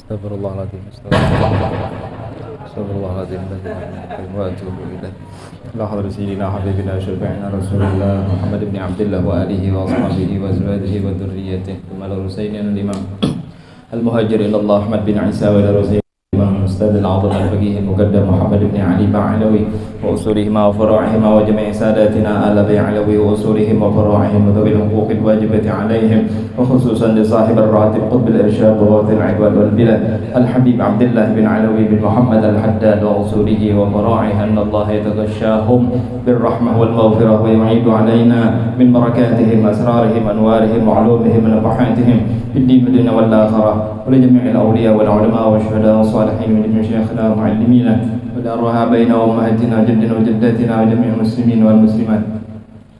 Astagfirullahaladzim. Astagfirullahaladzim. Wa atubu ilaih. La hadra sayyidina habibina syafi'ina Rasulullah Muhammad ibn Abdullah wa alihi wa ashabihi wa azwajihi wa dhurriyyatihi. Thumma al-Husaini al-Imam al-Muhajir ila Allah Ahmad bin Isa wa ila الأستاذ العظيم الفقيه المقدم محمد بن علي بعلوي وأصولهما وفروعهما وجميع ساداتنا آل بعلوي وأصولهم وفروعهم وذوي الحقوق الواجبة عليهم وخصوصا لصاحب الراتب قطب الإرشاد وغوث العباد والبلاد الحبيب عبد الله بن علوي بن محمد الحداد وأصوله وفروعه أن الله يتغشاهم بالرحمة والمغفرة ويعيد علينا من بركاتهم أسرارهم أنوارهم وعلومهم ونفحاتهم في الدين والدنيا والآخرة ولجميع الأولياء والعلماء والشهداء والصالحين من مشايخنا ومعلمينا والأرواح بين أمهاتنا وجدنا وجداتنا وجميع المسلمين والمسلمات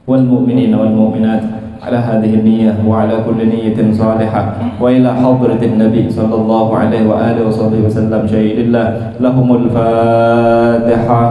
والمؤمنين والمؤمنات على هذه النية وعلى كل نية صالحة وإلى حضرة النبي صلى الله عليه وآله وصحبه وسلم شهيد الله لهم الفاتحة.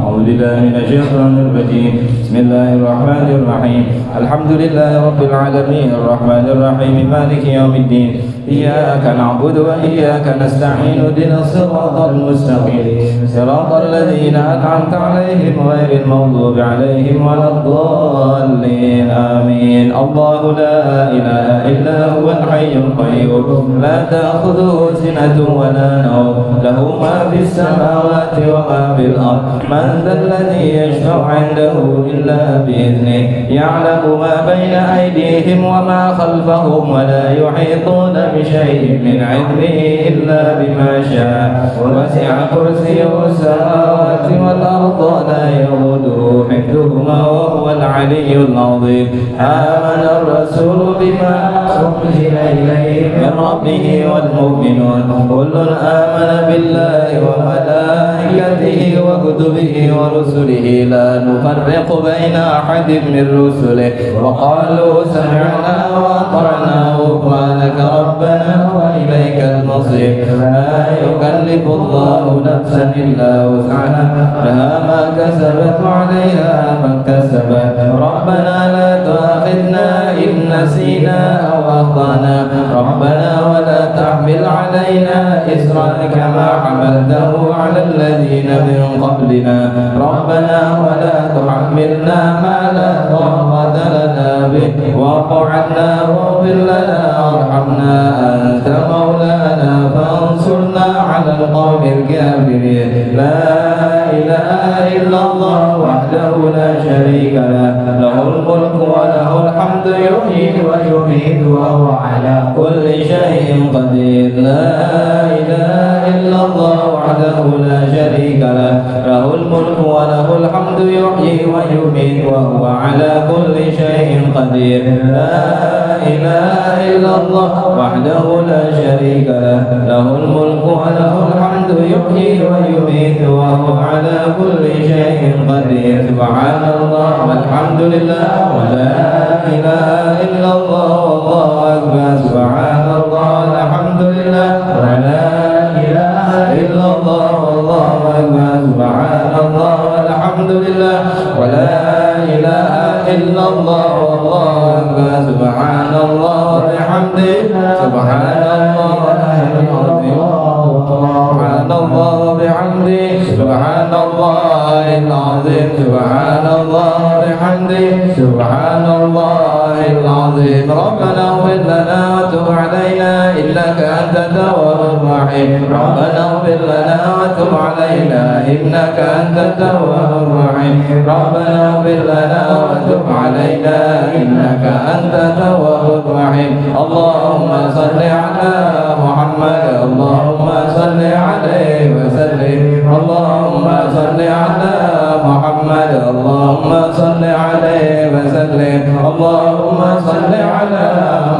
أعوذ بالله من الشيطان الرجيم. بسم الله الرحمن الرحيم. الحمد لله رب العالمين الرحمن الرحيم مالك يوم الدين إياك نعبد وإياك نستعين اهدنا الصراط المستقيم صراط الذين أنعمت عليهم غير المغضوب عليهم ولا الضالين آمين. الله لا إله إلا هو الحي القيوم لا تأخذه سنة ولا نوم له ما في السماوات وما في الأرض من ذا الذي يشفع عنده إلا بإذنه يعلم ما بين أيديهم وما خلفهم ولا يحيطون بشيء من علمه إلا بما شاء وسع كرسيه السماوات والأرض لا يؤوده حفظهما وهو العلي العظيم. آمن الرسول بما أنزل إليه من ربه والمؤمنون كل آمن بالله وملائكته وكتبه ورسله لا نفرق بين أحد من رسله وقالوا سمعنا وأطعنا غفرانك ربنا وإليك المصير. لا يكلف الله نفسا إلا وسعها لها ما كسبت وعليها ما اكتسبت ربنا لا تؤاخذنا إن نسينا أو أخطأنا ربنا ولا تحمل علينا إصرا كما حملته على الذين من قبلنا ربنا ولا تحملنا ما لا طاقة لنا به واعف عنا واغفر لنا وارحمنا أنت مولانا فانصرنا على القوم الكافرين. لا إله إلا الله وحده لا شريك له له الملك وله الحمد يحيي ويميت وهو على كل شيء قدير. لا إله إلا الله وحده لا شريك له له الملك وله الحمد يحيي ويميت وهو على كل شيء قدير. لا إله إلا الله وحده لا شريك له له الملك وله الحمد يحيي ويميت وهو على كل شيء قدير. سبحان الله والحمد لله ولا إله إلا الله والله أكبر. سبحان الله والحمد لله ولا إله إلا الله والله أكبر. سبحان الله والحمد لله ولا إله إلا الله والله أكبر. سبحان الله وبحمده سبحان الله سبحان الله وبحمده سبحان الله العظيم. سبحان الله وبحمده سبحان الله العظيم. ربنا اغفر لنا وتب علينا إنك أنت التواب الرحيم. ربنا اغفر لنا وتب علينا إنك أنت التواب الرحيم. ربنا اغفر لنا وتب علينا إنك أنت التواب الرحيم. اللهم صل على محمد اللهم صل عليه وسلم. اللهم صل على محمد اللهم صل عليه وسلم. اللهم صل على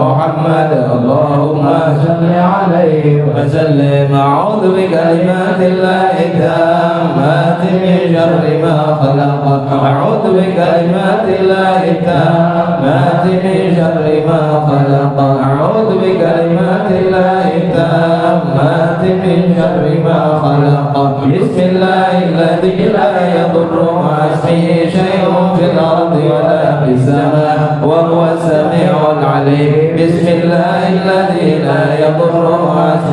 محمد اللهم صل عليه وسلم. أعوذ بكلمات الله التامات من شر ما خلق. أعوذ بكلمات الله التامات من شر ما خلق. أعوذ بكلمات الله التامات من شر ما خلق. بسم الله الذي لا يضر مع اسمه شيء في الأرض ولا في السماء وهو السميع العليم. بسم الله الذي لا يضر مع اسمه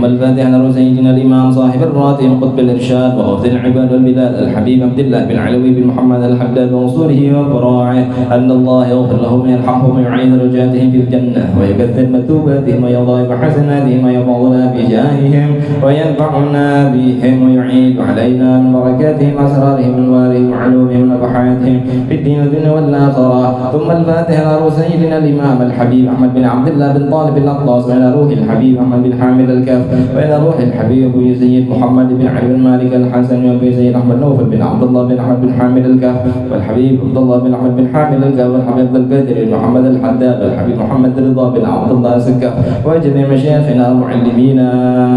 ثم الفاتحة على سيدنا الإمام صاحب الراتب قطب الإرشاد وغوث العباد والبلاد الحبيب عبد الله بن علوي بن محمد الحداد وأصوله وفراعه أن الله يغفر لهم ويرحمهم ويعيد درجاتهم في الجنة ويكثر مثوباتهم ويضاعف حسناتهم ويفضل بجاههم وينفعنا بهم ويعيد علينا من بركاتهم أسرارهم أنوارهم وعلومهم ونفحاتهم في الدين والدنيا والآخرة. ثم الفاتحة على سيدنا الإمام الحبيب أحمد بن عبد الله بن طالب الأطلس وإلى روح الحبيب أحمد بن حامد الكاف وإلى روح الحبيب أبو سيد محمد بن علي بن مالك الحسن وأبو سيد أحمد نوفل بن عبد الله بن أحمد بن حامد الكاف والحبيب عبد الله بن أحمد بن حامد الكاف والحبيب عبد القادر بن محمد الحداد والحبيب محمد رضا بن عبد الله السكاف وجميع مشايخنا ومعلمينا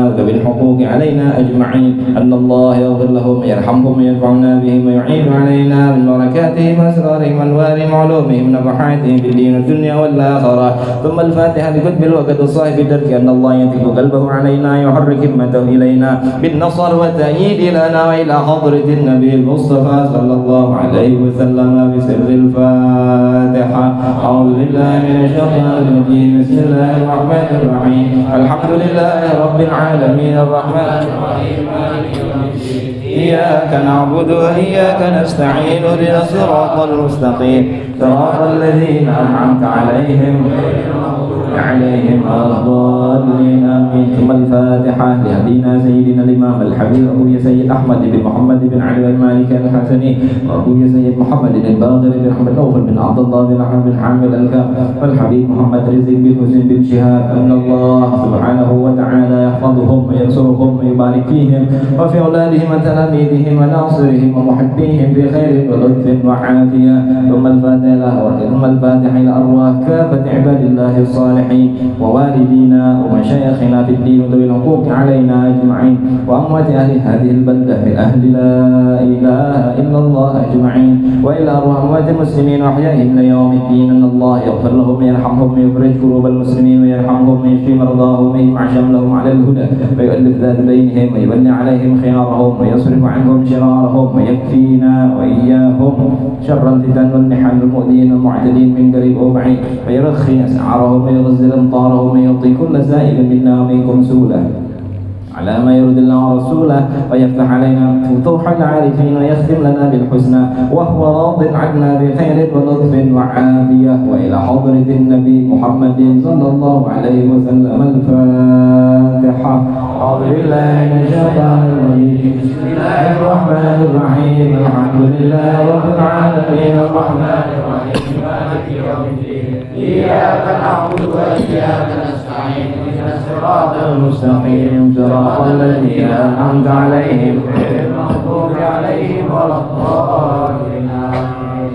وذوي الحقوق علينا أجمعين أن الله يغفر لهم ويرحمهم وينفعنا بهم ويعين علينا من بركاتهم وأسرارهم وأنوارهم وعلومهم ونفحاتهم في الدين والدنيا والآخرة. ثم الفاتحة بكتب الوقت الصاحب الدرك أن الله ينتف قلبه علينا يحرك همته إلينا بالنصر والتأييد لنا وإلى حضرة النبي المصطفى صلى الله عليه وسلم بسر الفاتحة. أعوذ بالله من الشيطان الرجيم. بسم الله الرحمن الرحيم. الحمد لله رب العالمين الرحمن الرحيم مالك يوم الدين إياك نعبد وإياك نستعين اهدنا الصراط المستقيم صراط الذين أنعمت عليهم غير المغضوب عليهم ولا الضالين آمين. ثم الفاتحة لأبينا سيدنا الإمام الحبيب أبو سيد أحمد بن محمد بن علي بن مالك الحسني وأبو سيد محمد بن باغر بن أحمد نوفل بن عبد الله بن أحمد بن حامد الكاف والحبيب محمد رزق بن حسين بن شهاب أن الله سبحانه وتعالى يحفظهم وينصرهم ويبارك فيهم وفي أولادهم وتلاميذهم وناصرهم ومحبيهم بخير ولطف وعافية. ثم الفاتحة إلى أرواح كافة عباد الله الصالحين ووالدينا ومشايخنا في الدين وذوي الحقوق علينا أجمعين وأموات أهل هذه البلدة من أهل لا إله إلا الله أجمعين وإلى أرواح أموات المسلمين وأحيائهم ليوم الدين أن الله يغفر لهم ويرحمهم ويفرج كروب المسلمين ويرحمهم ويشفي مرضاهم ويجمع شملهم على الهدى ويؤلف ذات بينهم ويبني عليهم خيارهم ويصرف عنهم شرارهم ويكفينا وإياهم شر الفتن والمحن المؤذين المعتدين من قريب وبعيد ويرخي أسعارهم ويغزل أمطارهم ويعطي كل سائل منا ومنكم سوله على ما يرد الله ورسوله ويفتح علينا فتوح العارفين ويختم لنا بالحسنى وهو راض عنا بخير ولطف وعافية وإلى حضرة النبي محمد صلى الله عليه وسلم. الفاتحة. أعوذ بالله من الشيطان الرجيم. بسم الله الرحمن الرحيم. الحمد لله رب العالمين الرحمن الرحيم مالك يوم الدين إياك نعبد وإياك نستعين اهدنا الصراط المستقيم صراط الذين أنعمت عليهم غير المغضوب عليهم ولا الضالين.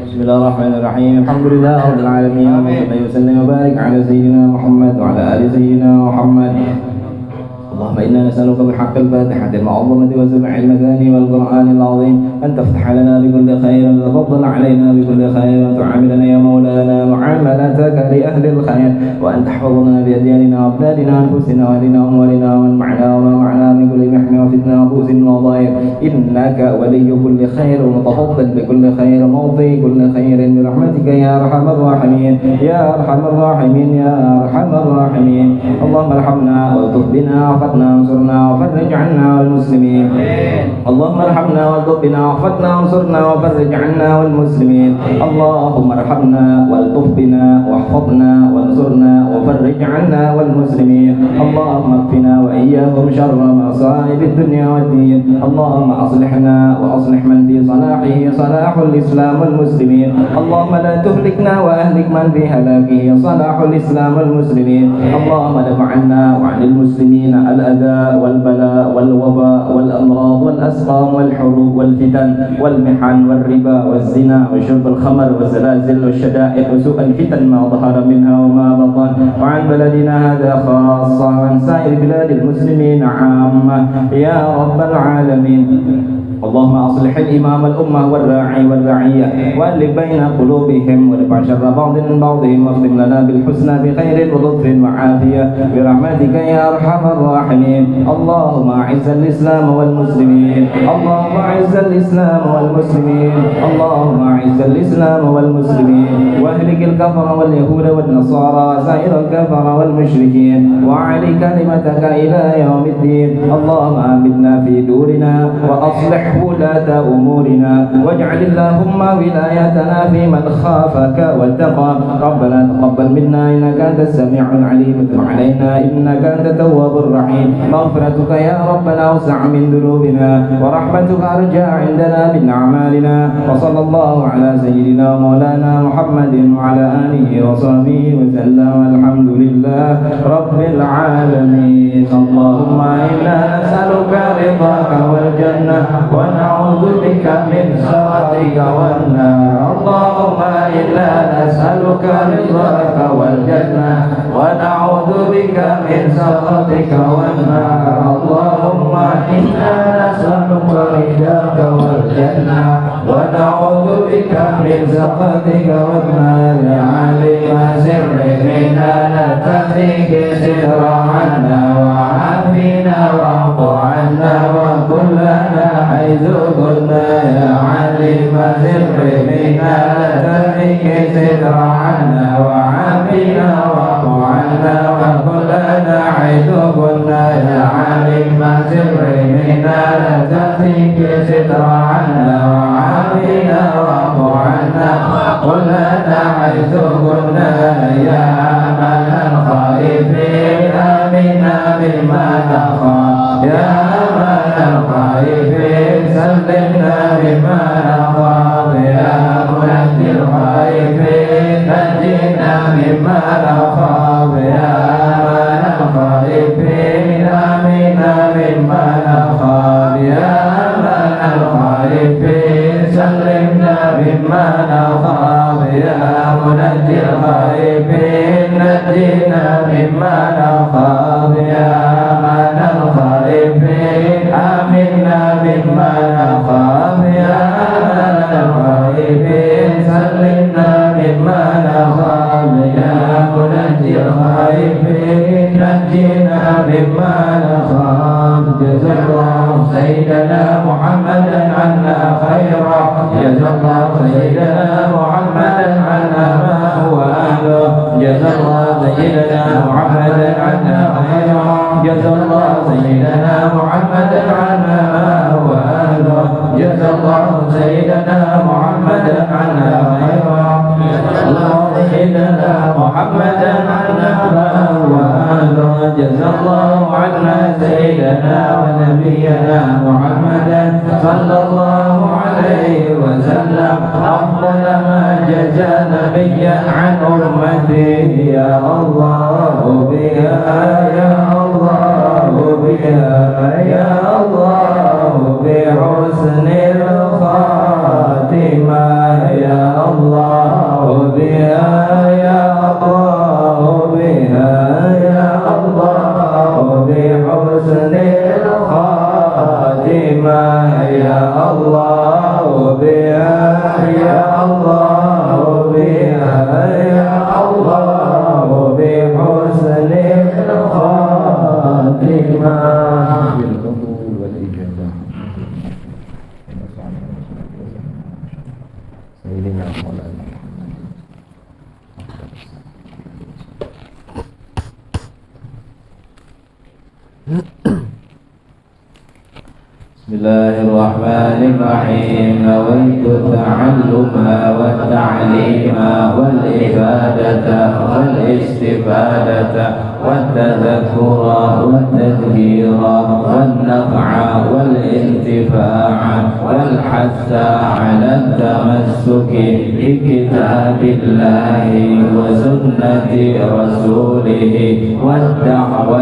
بسم الله الرحمن الرحيم. الحمد لله رب العالمين وصلى وسلم وبارك على سيدنا محمد وعلى آل سيدنا محمد. اللهم إنا نسألك بحق الفاتحة المعظمة وسبع المثاني والقرآن العظيم أن تفتح لنا بكل خير وتفضل علينا بكل خير وأن تعاملنا يا مولانا معاملتك لأهل الخير وأن تحفظنا بأدياننا وأبداننا وأنفسنا وأهلنا وأموالنا ومن معنا وما معنا من كل محن وفتنة وبؤس وضائر إنك ولي كل خير ومتفضل بكل خير موطي كل خير برحمتك يا أرحم الراحمين يا أرحم الراحمين يا أرحم الراحمين. اللهم ارحمنا والطف بنا وانصرنا وفرج عنا والمسلمين. اللهم ارحمنا والطف بنا واحفظنا وانصرنا وفرج عنا والمسلمين. اللهم ارحمنا والطف بنا واحفظنا وانصرنا وفرج عنا والمسلمين. اللهم اكفنا وإياهم شر مصائب الدنيا والدين. اللهم أصلحنا وأصلح من في صلاحه صلاح الإسلام والمسلمين. اللهم لا تهلكنا وأهلك من في هلاكه صلاح الإسلام والمسلمين. اللهم دفع عنا وعن المسلمين الأذى والبلاء والوباء والأمراض والأسقام والحروب والفتن والمحن والربا والزنا وشرب الخمر والزلازل والشدائد وسوء الفتن ما ظهر منها وما بطن وعن بلدنا هذا خاصة وعن سائر بلاد المسلمين عامة يا رب العالمين. اللهم أصلح الإمام الأمة والراعي والرعية وألف بين قلوبهم وارفع شر بعضهم واختم لنا بالحسنى بخير ولطف وعافية برحمتك يا أرحم الراحمين. اللهم أعز الإسلام والمسلمين، اللهم أعز الإسلام والمسلمين، اللهم أعز الإسلام والمسلمين، واهلك الكفر واليهود والنصارى وسائر الكفر والمشركين، وأعلي كلمتك إلى يوم الدين. اللهم آمنا في دورنا وأصلح ولاة أمورنا، واجعل اللهم ولايتنا في من خافك واتقى. ربنا تقبل منا إنك أنت السميع العليم، وتب علينا إنك أنت التواب الرحيم. مغفرتك يا ربنا أوسع من ذنوبنا، ورحمتك أرجى عندنا من أعمالنا. وصلى الله على سيدنا مولانا محمد وعلى آله وصحبه وسلم. الحمد لله رب العالمين. اللهم إنا نسألك رضاك والجنة ونعوذ بك من سخطك والنار. اللهم إنا نسألك رضاك والجنة ونعوذ بك من سخطك والنار. اللهم إنا نسألك رضاك والجنة ونعوذ بك من سخطك والنار. علم سرنا نتقيك سر عنا وعافنا واعف عنا وكلنا حيث كنا. يا علم سرنا نتقيك سر عنا وعافنا واعف عنا وكلنا حيث كنا. يا علم سرنا نتقيك سر عنا وعافنا واعف عنا وكلنا حيث كنا. يا أمل الخائفين آمنا مما نخاف، يا أمل الخائفين سلمنا مما نخاف. يا منجي الخائفين نجينا مما نخاف. يا أمل الخائفين آمنا مما نخاف. يا أمل الخائفين سلمنا مما نخاف. يا منجي الخائفين نجينا مما نخاف. يا أمل الخائفين آمنا مما نخاف. يا أمل الخائفين سلمنا مما نخاف. يا منجي الخائفين نجينا مما نخاف. جزا الله سيدنا محمدا عنا خيرا، جزا الله سيدنا محمدا عنا ما هو أهله، جزا الله سيدنا محمدا عنا خيرا، جزا الله سيدنا محمدا عنا ما هو أهله، جزا الله سيدنا محمدا عنا خيرا، جزا الله سيدنا محمدا عنا ما هو أهله، جزا الله عنا سيدنا ونبينا محمدا صلى الله عليه وسلم أفضل ما جزى نبيا عن أمته. يا الله بها، يا الله بها، يا الله بحسن الخاتمة. يا الله بها، يا الله بها، يا الله بحسن الخاتمة. يا الله بها، يا الله بها، يا الله بحسن الخاتمة. بالقبول والإجابة. سيدنا مولانا بسم الله الرحمن الرحيم. نويت التعلم والتعليم والإفادة والاستفادة والتذكر والتذكير والنفع والانتفاع والحث على التمسك بكتاب الله وسنة رسوله والدعوة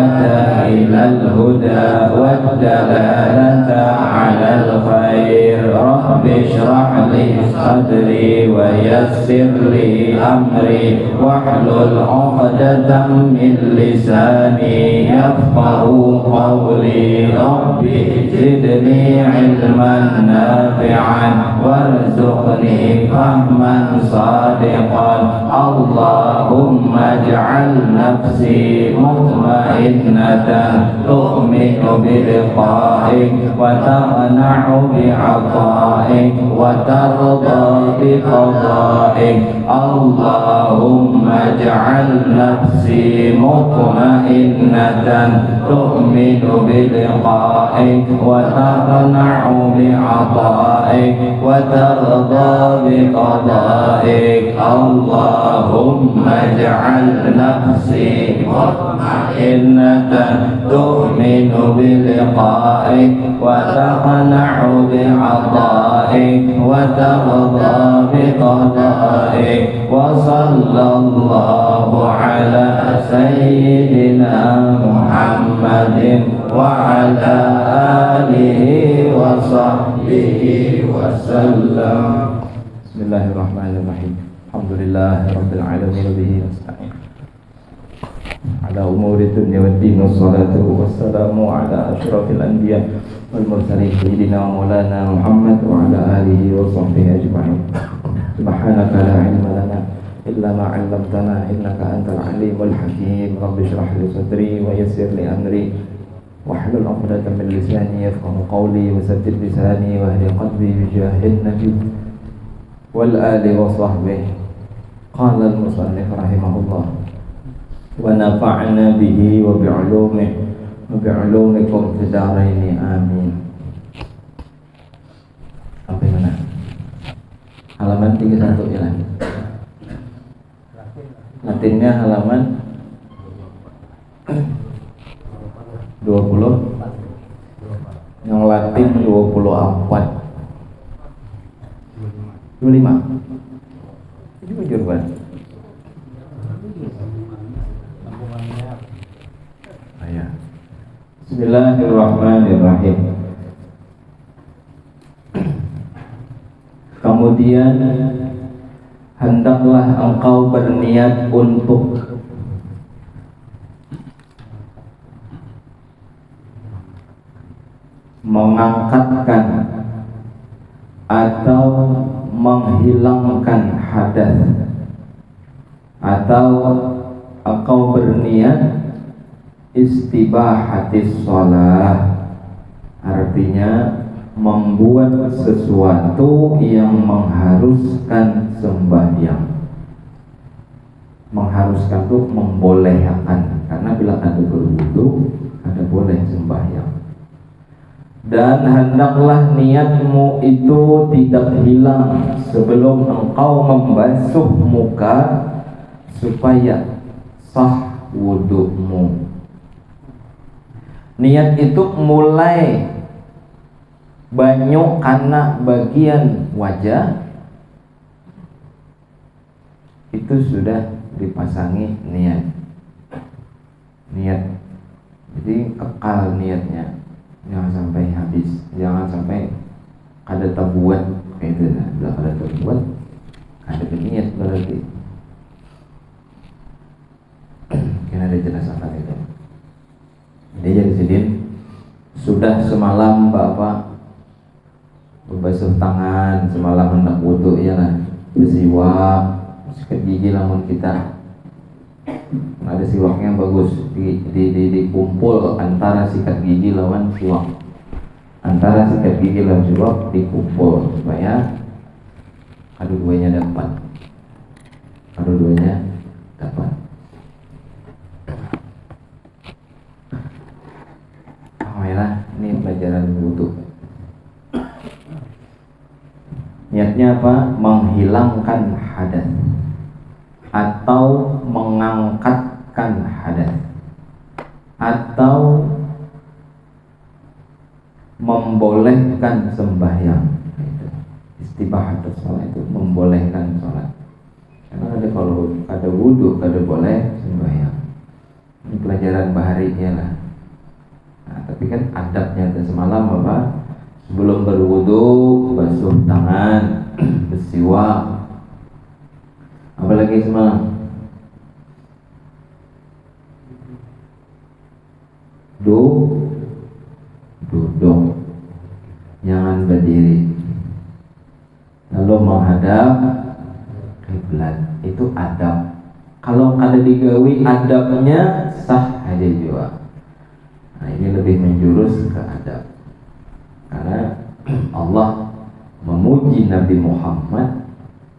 إلى الهدى والدلالة على الخير. رب اشرح لي li sadri wa yassir li amri wahlul 'uqdatam min lisani yafqahu qawli. Rabbi zidni 'ilman nafi'an warzuqni fahman sadiqan. Allahumma ij'al nafsi mutmainnatan tu'minu bi liqa'ik wa taqna'u bi 'ata'ik wa tarda bi qada'ik. Allahumma ij'al nafsi mutmainnatan tu'minu bi liqa'ik wa taqna'u bi 'ata'ik wa tarda bi qada'ik. Allahumma ij'al nafsi mutmainnatan tu'minu bi liqa'ik wa taqna'u bi 'ata'ik wa tarda bi qada'ik. Wa sallallahu ala sayyidina Muhammadin wa ala alihi wa sahbihi wa sallam. Bismillahirrahmanirrahim. Alhamdulillahirabbil alamin bihi nasta'in ala umuri dunya waddin. Wassalatu wassalamu ala asyrafil anbiya wal mursalin sayyidina wa maulana Muhammad wa ala alihi wa sahbihi ajma'in. Subhanaka la ilma lana illa ma 'allamtana innaka antal alimul hakim. Rabbi shrah li sadri wa yassir li amri wahlul 'uqdatam min lisani yafqahu qawli wa saddid lisani wa hdi qalbi bi jahin nabi wal ali wa sahbihi. Qala al-musannif rahimahullah wa nafa'na bihi wa bi'ulumihi wa bi'ulumikum fid dharain amin. Sampai mana? Halaman 31 ya. Latinnya halaman 20. Yang Latin 24. 25. Ini jujur banget. Ayah. Bismillahirrahmanirrahim. Kemudian hendaklah engkau berniat untuk mengangkatkan atau menghilangkan hadas, atau engkau berniat istibahatis shalah, artinya membuat sesuatu yang mengharuskan sembahyang. Mengharuskan itu membolehkan, karena bila ada berwudu ada boleh sembahyang. Dan hendaklah niatmu itu tidak hilang sebelum engkau membasuh muka supaya sah wudumu. Niat itu mulai banyu karena bagian wajah itu sudah dipasangi niat. Jadi kekal niatnya, jangan sampai habis, jangan sampai kada terbuat kayak itu. Bila kada terbuat, kada berniat berarti. Kan ada jelas akan itu. Jadi sedih sudah semalam bapak berbasuh tangan, semalam hendak wudu ya lah, bersiwak, sikat gigi lamun kita ada siwaknya bagus dikumpul antara sikat gigi lawan siwak, antara sikat gigi lawan siwak dikumpul supaya kedua-duanya dapat. Alhamdulillah, ini pelajaran wudu. Niatnya apa? Menghilangkan hadas atau mengangkatkan hadas atau membolehkan sembahyang. Istibahatus shalah itu membolehkan sholat. Karena ada kalau ada wudu kada boleh sembahyang. Ini pelajaran baharinya lah. Nah, tapi kan adabnya semalam apa? Sebelum berwudu basuh tangan, bersiwak. Apalagi semalam duduk, jangan berdiri, lalu menghadap kiblat. Itu adab. Kalau ada digawi adabnya sah aja juga. Nah, ini lebih menjurus ke adab, karena Allah memuji Nabi Muhammad.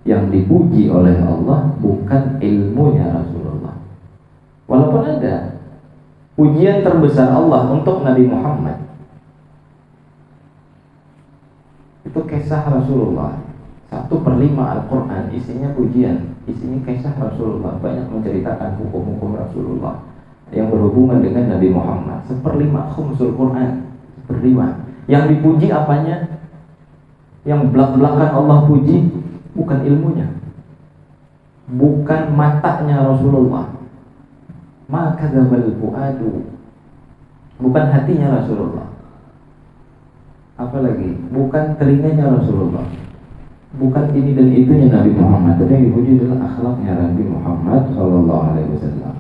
Yang dipuji oleh Allah bukan ilmunya Rasulullah. Walaupun ada pujian terbesar Allah untuk Nabi Muhammad, itu kisah Rasulullah. 1/5 Al-Quran isinya pujian, isinya kisah Rasulullah. Banyak menceritakan hukum-hukum Rasulullah yang berhubungan dengan Nabi Muhammad. 1/5 khumsul Quran, 1/5. Yang dipuji apanya? Yang belak-belakan Allah puji bukan ilmunya, bukan matanya Rasulullah, maka dzabal fuadu, bukan hatinya Rasulullah, apalagi bukan telinganya Rasulullah, bukan ini dan itunya Nabi Muhammad. Tapi yang dipuji adalah akhlaknya Nabi Muhammad Sallallahu Alaihi Wasallam.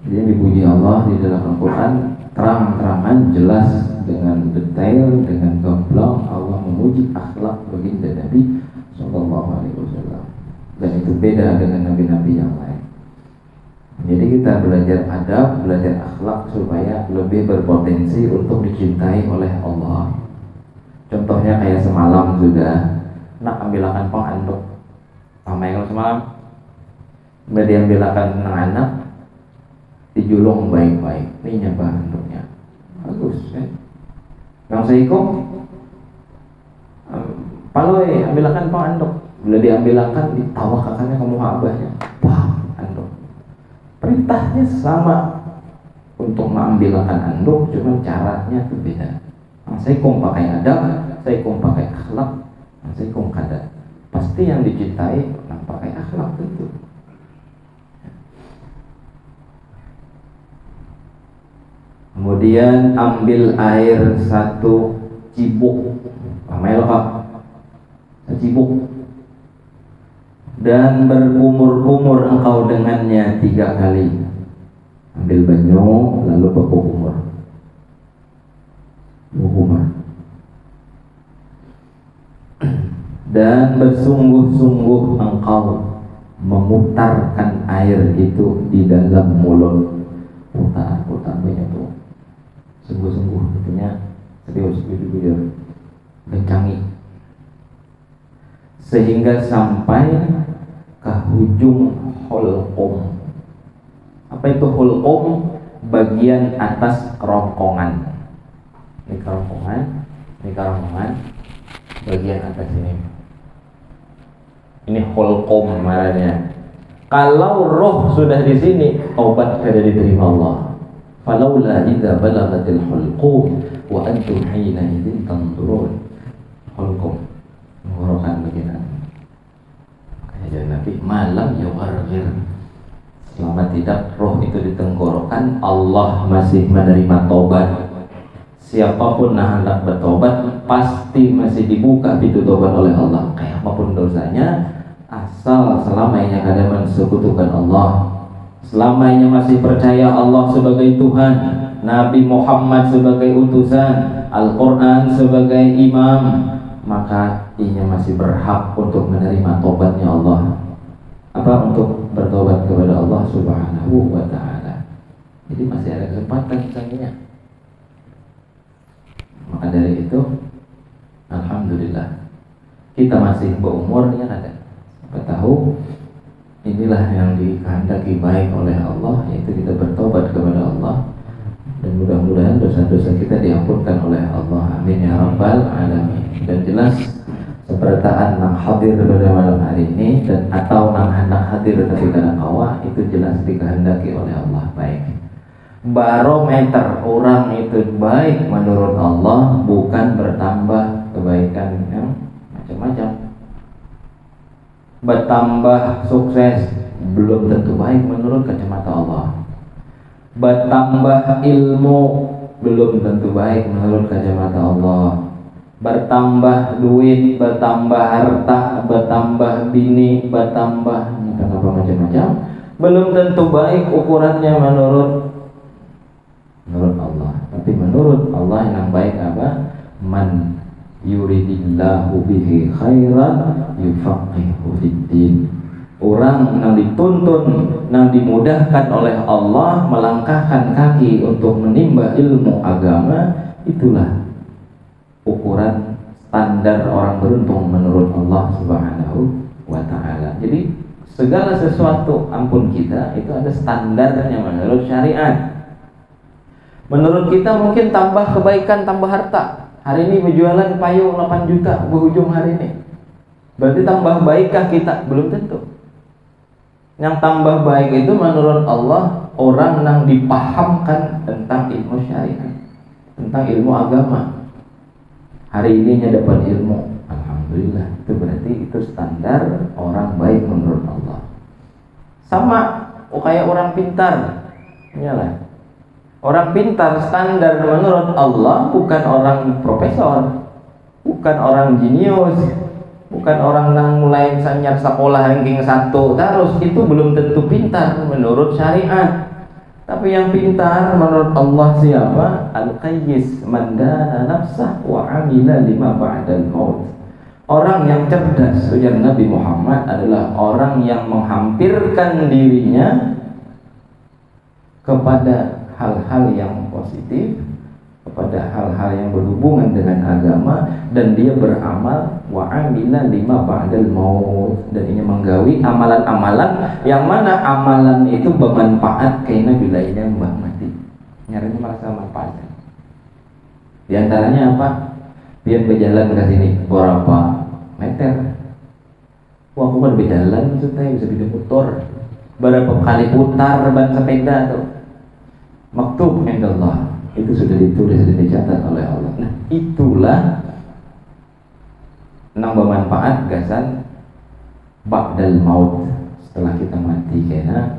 Jadi yang dipuji Allah di dalam Al-Quran terang-terangan, jelas, dengan detail, dengan gamblang. Allah memuji akhlak baginda Nabi Sallallahu Alaihi Wasallam, dan itu beda dengan nabi-nabi yang lain. Jadi kita belajar adab, belajar akhlak supaya lebih berpotensi untuk dicintai oleh Allah. Contohnya kayak semalam sudah nak ambilakan penganduk, pamai kalau semalam udah diambilakan nang anak, dijulung baik-baik, ini nyapa anduknya bagus kan? Yang seiko paloi ambilakan pang anduk, bila diambilakan ditawakakannya kamu abahnya, pang anduk. Perintahnya sama untuk mengambilakan anduk, cuma caranya itu beda. Saya kong pakai adab, saya kong pakai akhlak, saya kong kada. Pasti yang dicintai yang pakai akhlak tentu. Kemudian ambil air 1 cibuk, pamel kak, cibuk, dan berkumur-kumur engkau dengannya 3 kali. Ambil banyu lalu berkumur, dan bersungguh-sungguh engkau memutarkan air itu di dalam mulut. Putar banyak tuh, sungguh-sungguh, artinya serius, jujur, gencangi, sehingga sampai ke ujung hulqum. Apa itu hulqum? Bagian atas kerongkongan. Ini kerongkongan, bagian atas ini. Ini hulqum namanya. Kalau roh sudah di sini, taubat tidak diterima Allah. Falaula idza balagatil hulqum wa antum hina idzin tanzurun. Hulqum, tenggorokan bagian. Kayak Nabi malam yughir. Selama tidak roh itu di tenggorokan, Allah masih menerima taubat. Siapapun yang hendak bertobat pasti masih dibuka pintu tobat oleh Allah. Kayak apapun dosanya, asal selamanya kada mensekutukan Allah, selamanya masih percaya Allah sebagai Tuhan, Nabi Muhammad sebagai utusan, Al-Quran sebagai imam, maka ia masih berhak untuk menerima tobatnya Allah. Apa? Untuk bertobat kepada Allah Subhanahu wa ta'ala. Jadi masih ada kesempatan misalnya. Maka dari itu, alhamdulillah kita masih berumur, ya ada. Kita tahu inilah yang dikehendaki baik oleh Allah, yaitu kita bertobat kepada Allah, dan mudah-mudahan dosa-dosa kita diampunkan oleh Allah. Amin ya rabbal alamin. Dan jelas sepertaan nang hadir pada malam hari ini dan atau nang hendak hadir tapi kadang kawa, itu jelas dikehendaki oleh Allah baik. Barometer orang itu baik menurut Allah bukan bertambah kebaikan yang macam-macam. Bertambah sukses belum tentu baik menurut kacamata Allah. Bertambah ilmu belum tentu baik menurut kacamata Allah. bertambah duit, bertambah harta, bertambah bini, bertambah apa macam-macam, belum tentu baik ukurannya menurut Allah. Tapi menurut Allah yang baik apa? Man yuridillahu bihi khairan yufaqihu fiddin. Orang yang dituntun, yang dimudahkan oleh Allah melangkahkan kaki untuk menimba ilmu agama, itulah ukuran standar orang beruntung menurut Allah Subhanahu wa ta'ala. Jadi segala sesuatu ampun kita itu ada standarnya menurut syariat. Menurut kita mungkin tambah kebaikan, tambah harta. Hari ini berjualan payung 8 juta berhujung hari ini, berarti tambah baikkah kita? Belum tentu. Yang tambah baik itu menurut Allah orang yang dipahamkan tentang ilmu syariat, tentang ilmu agama. Hari ini dapat ilmu, alhamdulillah, itu berarti itu standar orang baik menurut Allah. Sama kayak orang pintar, iyalah. Orang pintar standar menurut Allah bukan orang profesor, bukan orang jenius, bukan orang yang mulai misalnya sekolah ranking 1 terus, itu belum tentu pintar menurut syariat. Tapi yang pintar menurut Allah siapa? Al-Qayyis man dana nafsah wa amila lima ba'dal maut. Orang yang cerdas, ujar Nabi Muhammad, adalah orang yang menghampirkan dirinya kepada hal-hal yang positif, kepada hal-hal yang berhubungan dengan agama, dan dia beramal wa amila lima ba'dal maut, dan ini menggawi amalan-amalan yang mana amalan itu bermanfaat karena bila ini mbah mati nyarinya merasa manfaatnya. Di antaranya apa? Dia berjalan ke sini berapa meter, wah aku kan berjalan maksudnya bisa bikin motor berapa kali putar ban sepeda tuh, maktub indallah, itu sudah ditulis dan dicatat oleh Allah. Nah itulah nang bermanfaat gasan ba'dal maut, setelah kita mati. Karena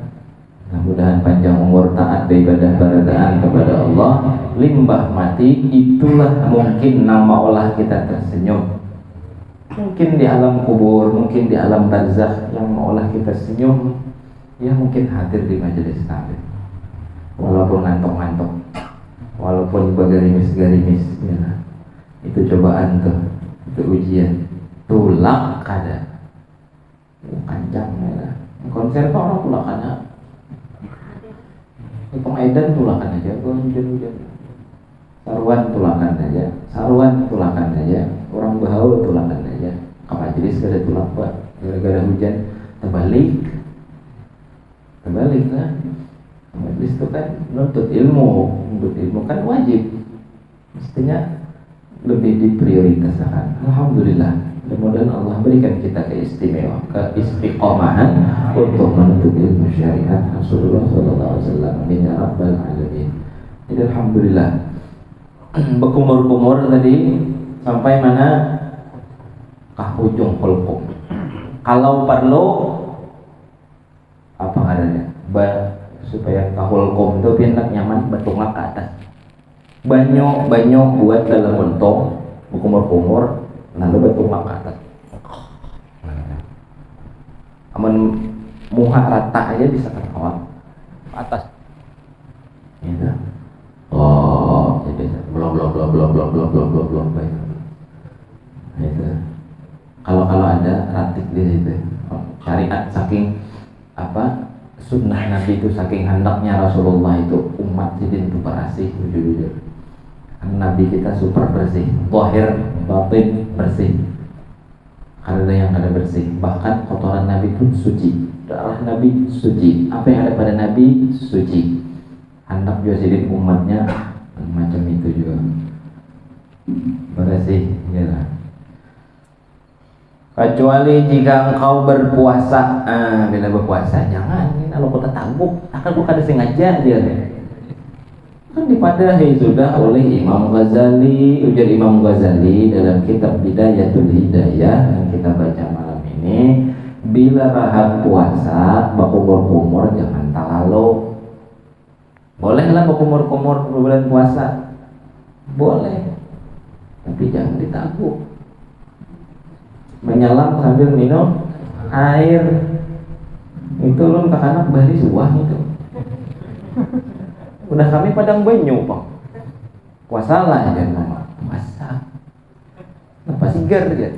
mudah-mudahan panjang umur, taat beribadah baradaan kepada Allah, limbah mati itulah mungkin nama olah kita tersenyum. Mungkin di alam kubur, mungkin di alam barzakh yang olah kita senyum, ya mungkin hadir di majelis taklim walaupun ngantuk-ngantuk, walaupun bergarimis-garimis, ya. Itu cobaan tuh, itu ujian. Tulak kada, kancang ya. Konser kok orang tulakan ya. Pengedan tulakan aja, hujan-hujan. Saruan tulakan aja, saruan tulakan aja, orang bahaul tulakan aja. Ke majelis kada tulak pak, gara-gara hujan terbalik lah. Majelis itu kan menuntut ilmu kan wajib, mestinya lebih diprioritaskan. Alhamdulillah, mudah-mudahan Allah berikan kita keistiqomahan untuk menuntut ilmu syariat Rasulullah SAW. Ya Rabbal Alamin. Jadi alhamdulillah, berkumur-kumur tadi sampai mana? Kah ujung hulkum. Kalau perlu apa adanya, supaya kahulkum itu biar nyaman, betullah ke atas. Banyak buat dalam bentuk berkumur-kumur, lalu betullah ke atas. Aman muha rata aja bisa terkawal ke atas. Gitu. Oh, jadi belum baik. Gitu. Kalau ada ratik di situ, syariat saking apa? Sunnah Nabi itu saking hendaknya Rasulullah itu umat jadi itu bersih, jujur. Nabi kita super bersih, zahir batin bersih. Karena yang kada bersih, bahkan kotoran Nabi pun suci, darah Nabi suci, apa yang ada pada Nabi suci. Hendak juga jadi umatnya macam itu juga bersih, ya. Kecuali jika engkau berpuasa, bila berpuasa jangan. Kalau kota tabuk, akan bukan sengaja dia. Kan dipadahi sudah oleh Imam Ghazali, ujar Imam Ghazali dalam kitab Bidayatul Hidayah yang kita baca malam ini. Bila rahab puasa, berkumur-kumur jangan talalu. Bolehlah berkumur-kumur bulan puasa, boleh. Tapi tapi jangan ditabuk. Menyelam sambil minum air itu lu ke anak baris wah itu. Udah kami padang banyu Pak. Puasa lah aja mama. Puasa. Apa sigar dia?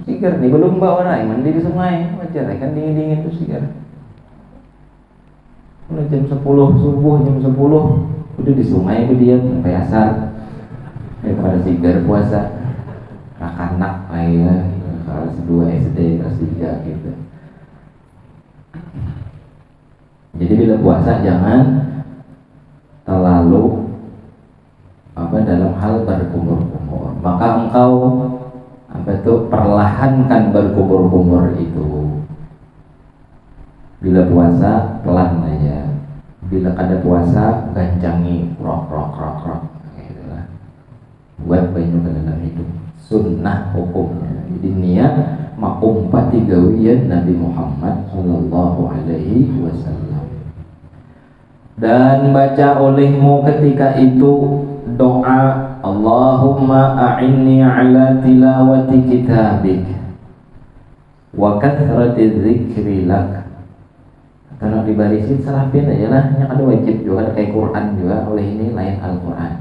Sigar nih belum bawa orang mandi di sungai wajar kan dingin-dingin tuh sigar. Udah jam 10 subuh jam 10 udah di sungai itu dia sampai asar. Daripada sigar puasa. Anak lagi ya. Kelas 2 SD, kelas 3 gitu. Jadi bila puasa jangan terlalu dalam hal berkumur-kumur. Maka engkau perlahankan berkumur-kumur itu. Bila puasa pelan aja. Bila kada puasa ganjangi rok gitu lah. Buat banyak dalam hidup. Sunnah hukumnya. Jadi niat makumpati gawian Nabi Muhammad sallallahu alaihi wasallam. Dan baca olehmu ketika itu doa Allahumma a'inni ala tilawati kitabik wa kathrati dzikri lak. Kalau dibarisin salafin aja lah, yang ada wajib juga kayak Quran juga oleh ini lain Al-Quran.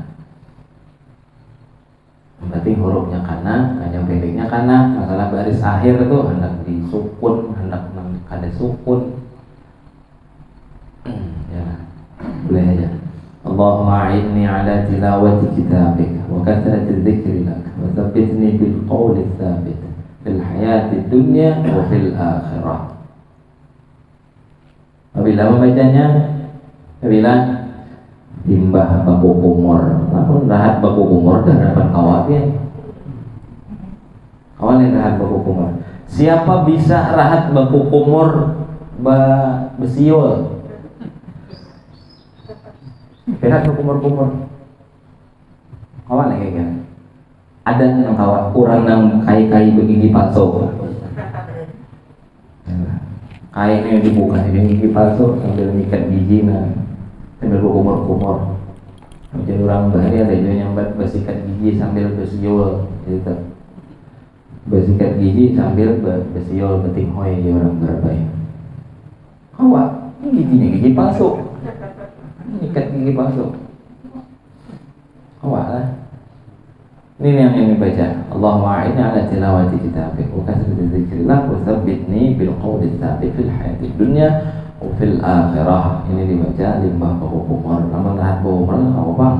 Berarti hurufnya kana, yang pendeknya kana. Masalah baris akhir itu hendak disukun, hendak kada sukun. Ya, boleh aja. Allahumma a'inni ala tilawati kitabik wa kathrati dzikri lak wa tsabbitni bil qawli tsabit fil hayati dunya wa fil akhirah. Apabila membacanya, apabila timbah baku kumur, lalu rahat baku kumur dan dapat kawafin. Awalnya rahat baku kumur. Siapa bisa rahat baku kumur besiul? Rahat baku kumur. Awalnya kayak gini. Ada yang kawat kurang nang kai begigi palsu. Kainnya dibuka ini gigi palsu sambil ngikat gigi sambil kumur-kumur. Jadi orang bahari ada juga yang bersikat gigi sambil bersiul gitu. Bersikat gigi sambil bersiul beting hoy ya orang berbaik. Awak ini giginya gigi palsu. Ngikat gigi palsu. Awak lah. Ini yang ini baca. Allahumma a'inni ala tilawati kitabik wa kasrati dzikrillah wa tsabbitni bil qawli tsabit fil hayatid dunya fil akhirah. Ini dibaca limbah bahu kumur. Namun rahat bahu kumur apa bang?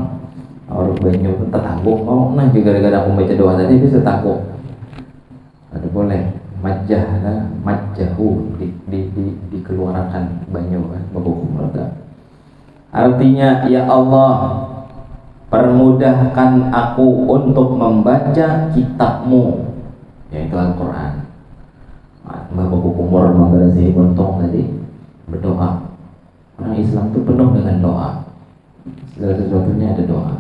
Orang banyak tertangguh mau nah juga gara-gara aku baca doa tadi bisa tangguh. Ada boleh majah lah, majahu dikeluarkan banyak kan bahu kumur kan. Artinya ya Allah permudahkan aku untuk membaca kitabmu yaitu Al-Quran. Bahu kumur mengenai bontong tadi berdoa. Orang Islam itu penuh dengan doa. Segala sesuatunya ada doa.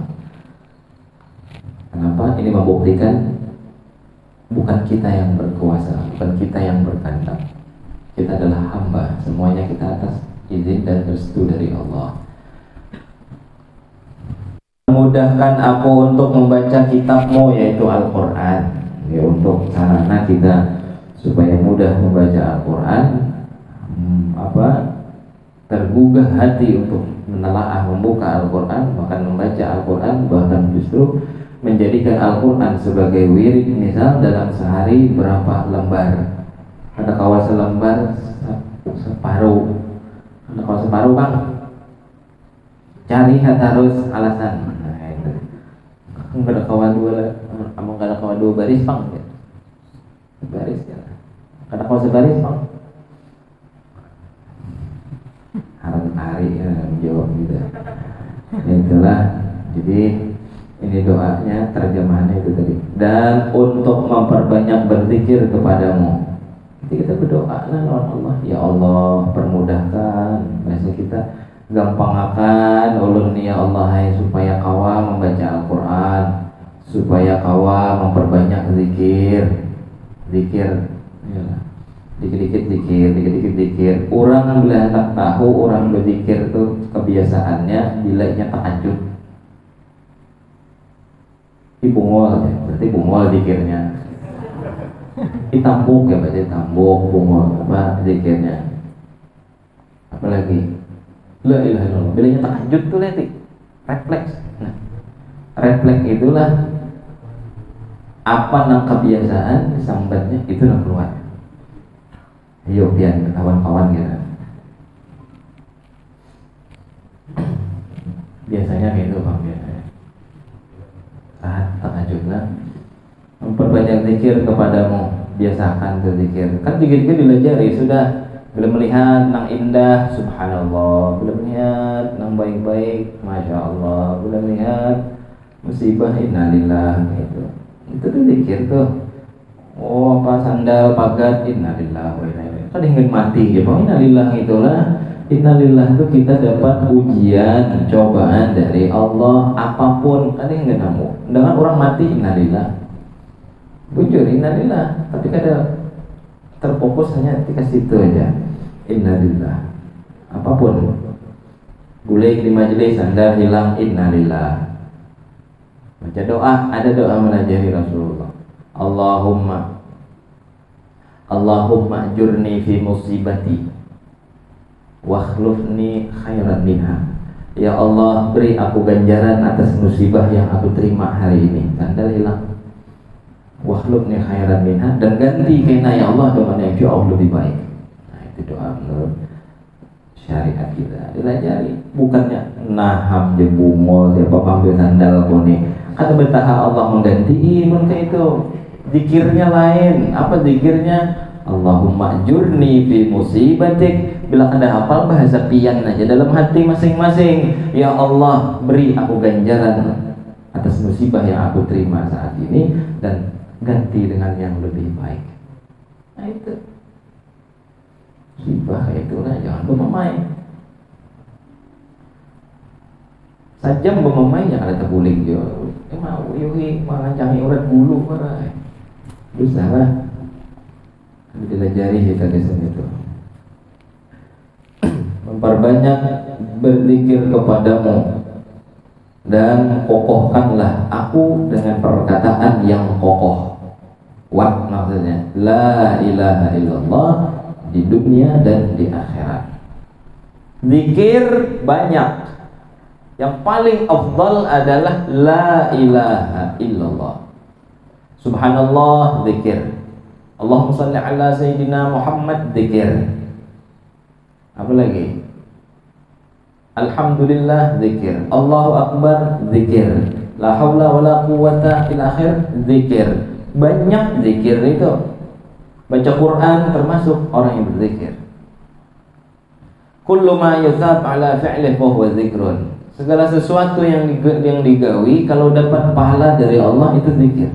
Kenapa? Ini membuktikan bukan kita yang berkuasa, bukan kita yang berkehendak. Kita adalah hamba. Semuanya kita atas izin dan restu dari Allah. Mudahkan aku untuk membaca kitabmu yaitu Al-Quran. Ya, untuk sarana kita supaya mudah membaca Al-Quran. Tergugah hati untuk menelaah membuka Al-Quran, bahkan membaca Al-Quran, bahkan justru menjadikan Al-Quran sebagai wirid. Misal dalam sehari berapa lembar? Ada kawas selembar separuh. Ada kawas separuh bang. Cari harus alasan. Enggak ada kawan dua, emang enggak ada kawan dua baris bang? Baris ya. Ada kawan sebaris bang? Harap hari ya menjawab gitu. Itulah. Jadi ini doanya terjemahannya itu tadi. Dan untuk memperbanyak berzikir kepadamu. Jadi kita berdoa lah lawan Allah. Ya Allah permudahkan bahasa kita. Gampang ulun ya Allah supaya kawa membaca Al-Quran, supaya kawa memperbanyak zikir ya. Dikit-dikit zikir. Orang bila tak tahu orang berzikir itu kebiasaannya bila nya tahajud. Bungol ya, berarti bungol zikirnya. Tambuk ya, berarti tambuk, bungol apa zikirnya. Apalagi la ilaha illallah. Bedanya tahajud tuh letik refleks. Nah, refleks itulah apa nang kebiasaan sambatnya itu nang keluar. Ayo pian kawan-kawan gitu. Biasanya gitu Bang biasanya. Tahajudlah memperbanyak zikir kepadamu, biasakan berzikir. Kan zikir-zikir dilajari sudah. Bila melihat nang indah, subhanallah. Bila melihat nang baik-baik, masya Allah. Bila melihat musibah, innalillah gitu. Itu tuh zikir tuh. Oh apa sandal pagat, innalillah wa inna ilaihi. Kan ingin mati gitu. Innalillah itulah. Innalillah itu kita dapat ujian, cobaan dari Allah apapun. Kan ingin kamu. Dengan orang mati, innalillah. Bujur, innalillah. Tapi kadang terfokus hanya ketika situ aja. Innalillah. Apapun. Guling di majelis Anda hilang, innalillah. Baca doa, ada doa menajari Rasulullah. Allahumma ajurni fi musibati wa akhlifni khairan minha. Ya Allah, beri aku ganjaran atas musibah yang aku terima hari ini. Sandal hilang. Wakhlubni khairan minha, dan ganti kena ya Allah dengan yang jauh lebih baik. Nah itu doa menurut syariat kita dilajari, bukannya naham je bungol siapa panggil sandal kone. Kata betaha Allah mengganti mungkin itu zikirnya lain. Apa zikirnya? Allahumma ajurni fi musibatik. Bila Anda hafal bahasa pian aja dalam hati masing-masing. Ya Allah, beri aku ganjaran atas musibah yang aku terima saat ini dan ganti dengan yang lebih baik. Nah itu musibah itulah, jangan bermain. Sajam bermain jangan ada terbuling jo. Mau yuhi mengancangi urat bulu marah. Bisa lah. Dilajari kita kesan itu. Memperbanyak berzikir kepadamu dan kokohkanlah aku dengan perkataan yang kokoh. Wat maksudnya la ilaha illallah di dunia dan di akhirat. Zikir banyak. Yang paling afdal adalah la ilaha illallah. Subhanallah zikir. Allahumma salli ala sayyidina Muhammad zikir. Apa lagi? Alhamdulillah zikir. Allahu akbar zikir. La haula wala quwwata illa akhir zikir. Banyak zikir itu. Baca Quran termasuk orang yang berzikir. Kullu ma yusab ala fi'lihi fa huwa zikrun. Segala sesuatu yang digawi kalau dapat pahala dari Allah itu zikir.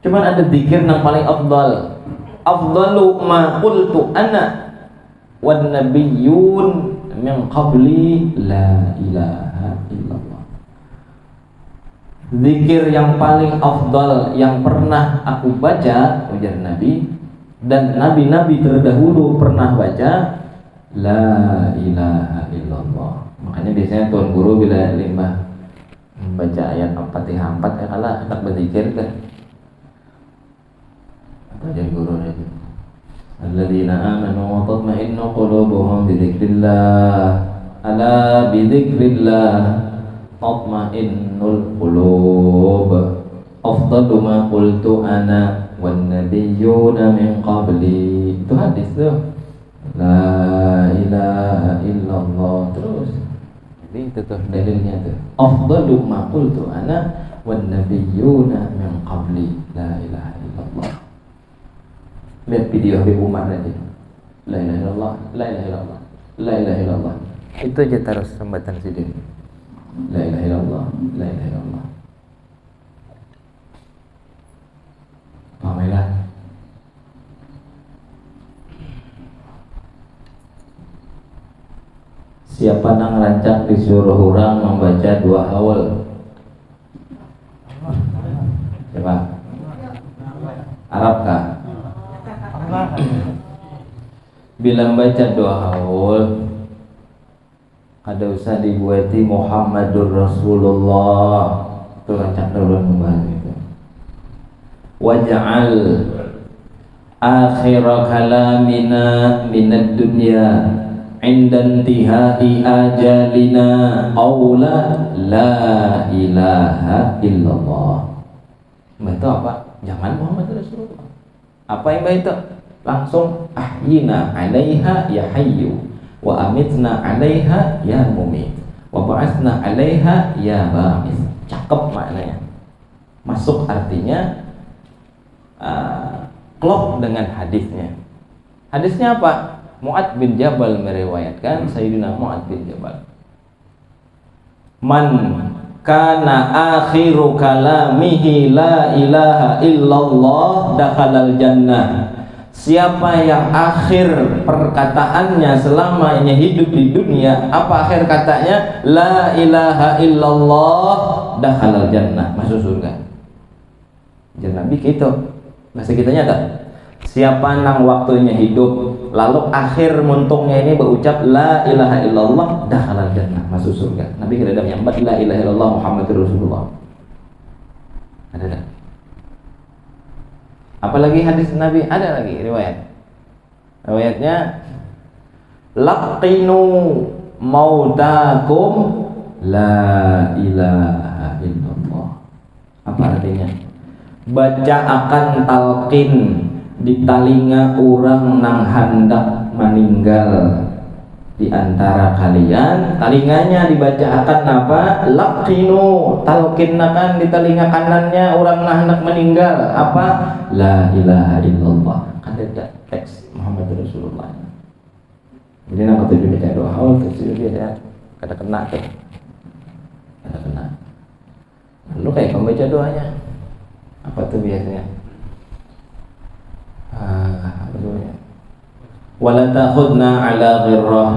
Cuman ada zikir yang paling afdal. Afdalu ma qultu ana wan nabiyyun min qabli la ilaha illallah. Zikir yang paling afdal yang pernah aku baca, ujar Nabi, dan nabi-nabi terdahulu pernah baca la ilaha illallah. Makanya biasanya tuan guru bila limbah membaca ayat Al-Fatihah 4 ya kalah hendak berzikir kan. Apa aja guru itu? Alladzina amanu wa tatma'innu qulubuhum bi dzikrillah. Ala bi dzikrillah tatma'innul qulub. Afdalu ma qultu ana wan nabiyyuna min qabli. Itu hadis tuh. La ilaha illallah. Terus jadi itu tuh dalilnya tuh. Afdalu ma qultu ana wan nabiyyuna min qabli. La ilaha illallah. Lihat video Habib Umar tadi. La ilaha illallah, la ilaha illallah, la ilaha illallah. Itu aja terus sambatan sidin. La ilaha illallah, la ilaha illallah. Pamela. Siapa nang rancang disuruh orang membaca dua haul? Siapa? Arab kah? Bila membaca dua haul, kada usah dibuati Muhammadur Rasulullah. waktu rancak dulu membahas itu. Waj'al akhir kalamina minad dunya inda intihai ajalina qawla la ilaha illallah. Itu apa? Jangan Muhammad Rasulullah. Apa yang itu? Langsung ahyina 'alaiha ya hayyu wa amitna 'alaiha ya mumit wa ba'atsna 'alaiha ya ba'is. Cakep maknanya. Masuk artinya klop dengan hadisnya. Hadisnya apa? Mu'ad bin Jabal meriwayatkan, Sayyidina Mu'ad bin Jabal, man kana akhiru kalamihi la ilaha illallah dakhalal jannah. Siapa yang akhir perkataannya selamanya hidup di dunia, apa akhir katanya? La ilaha illallah dakhalal jannah, masuk surga. Jangan Nabi gitu. Bahasa kitanya tak? Siapa nang waktunya hidup lalu akhir muntungnya ini berucap la ilaha illallah dakhalal jannah, masuk surga. Nabi tidak ada menyambat la ilaha illallah Muhammadur Rasulullah. Ada tak? Apalagi hadis Nabi, ada lagi riwayatnya laqinu mautakum la ilaha illallah. Apa artinya? Baca akan talqin di talinga orang nang hendak meninggal di antara kalian. Talinganya dibaca akan apa? Laqinu, talqinakan di telinga kanannya orang nang hendak meninggal apa? La ilaha illallah. Ada teks Muhammad Rasulullah. Jadi nama tujuh baca doa awal tujuh dia kata kena tuh. Kata kena. Lu kayak membaca doanya. Apa tuh biasanya? Wala ta'khudna ala ghirrah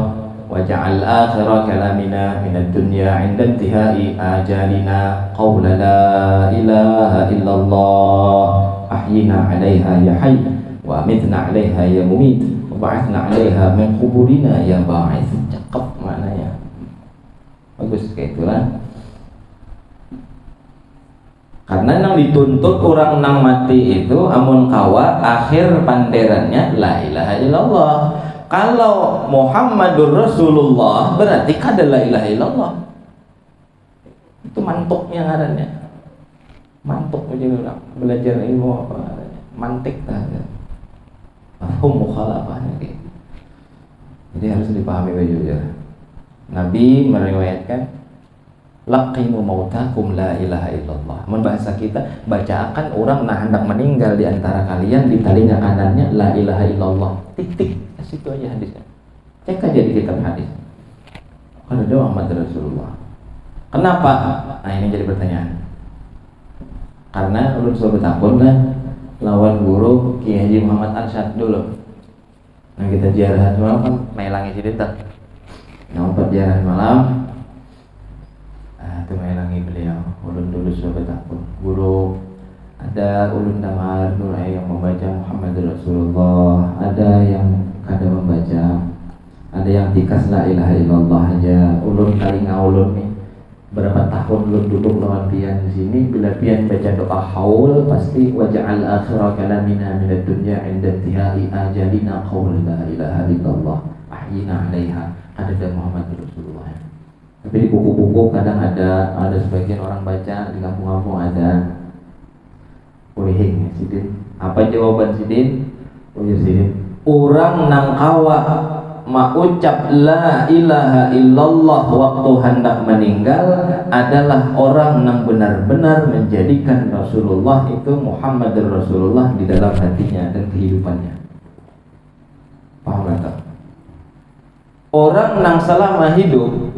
waj'al akhira kalamina minad dunya 'inda intihai ajalina qawla la ilaha illallah ahyina 'alaiha ya hayy wa amitna 'alaiha ya mumit wa ba'atsna 'alaiha min quburina ya ba'its. Cakep maknanya. Bagus kayak itulah. Karena nang dituntut orang nang mati itu amun kawa akhir panderannya la ilaha illallah. Kalau Muhammadur Rasulullah berarti kada la ilaha illallah. Itu mantuknya ngarannya. Mantuk aja orang belajar ilmu apa ngarannya. Mantik tah. Mafhum mukhalafahnya gitu. Jadi harus dipahami betul. Nabi meriwayatkan laqinu mautakum la ilaha illallah. Bahasa kita bacakan orang nah hendak meninggal di antara kalian di telinga kanannya la ilaha illallah. Titik. Situ aja hadisnya. Cek aja di kitab hadis. Ada doa Muhammad Rasulullah. Kenapa? Nah ini jadi pertanyaan. Karena ulun sudah bertakun kan lawan guru Kiai Haji Muhammad Arsyad dulu. Nah kita ziarah malam kan melangi sidin tak. Nyampe ziarah malam. Itu melangi beliau. Ulun dulu sudah bertakun. Guru ada ulun damar Nurai yang membaca Muhammad Rasulullah, ada yang kada membaca, ada yang tikas la ilaha illallah aja. Ulun kali ngaulun nih berapa tahun ulun duduk lawan pian di sini, bila pian baca doa haul pasti waja'al akhira kalamina minad dunya 'inda intihai ajalina qaul la ilaha illallah ahyina 'alaiha. Ada Muhammad Rasulullah. Tapi di buku-buku kadang ada sebagian orang baca di kampung-kampung ada ulihing sidin. Apa jawaban sidin? Ujar sidin, orang nang kawa maucap la ilaha illallah waktu hendak meninggal adalah orang nang benar-benar menjadikan Rasulullah itu Muhammad Rasulullah di dalam hatinya dan kehidupannya. Paham tak? Orang nang selama hidup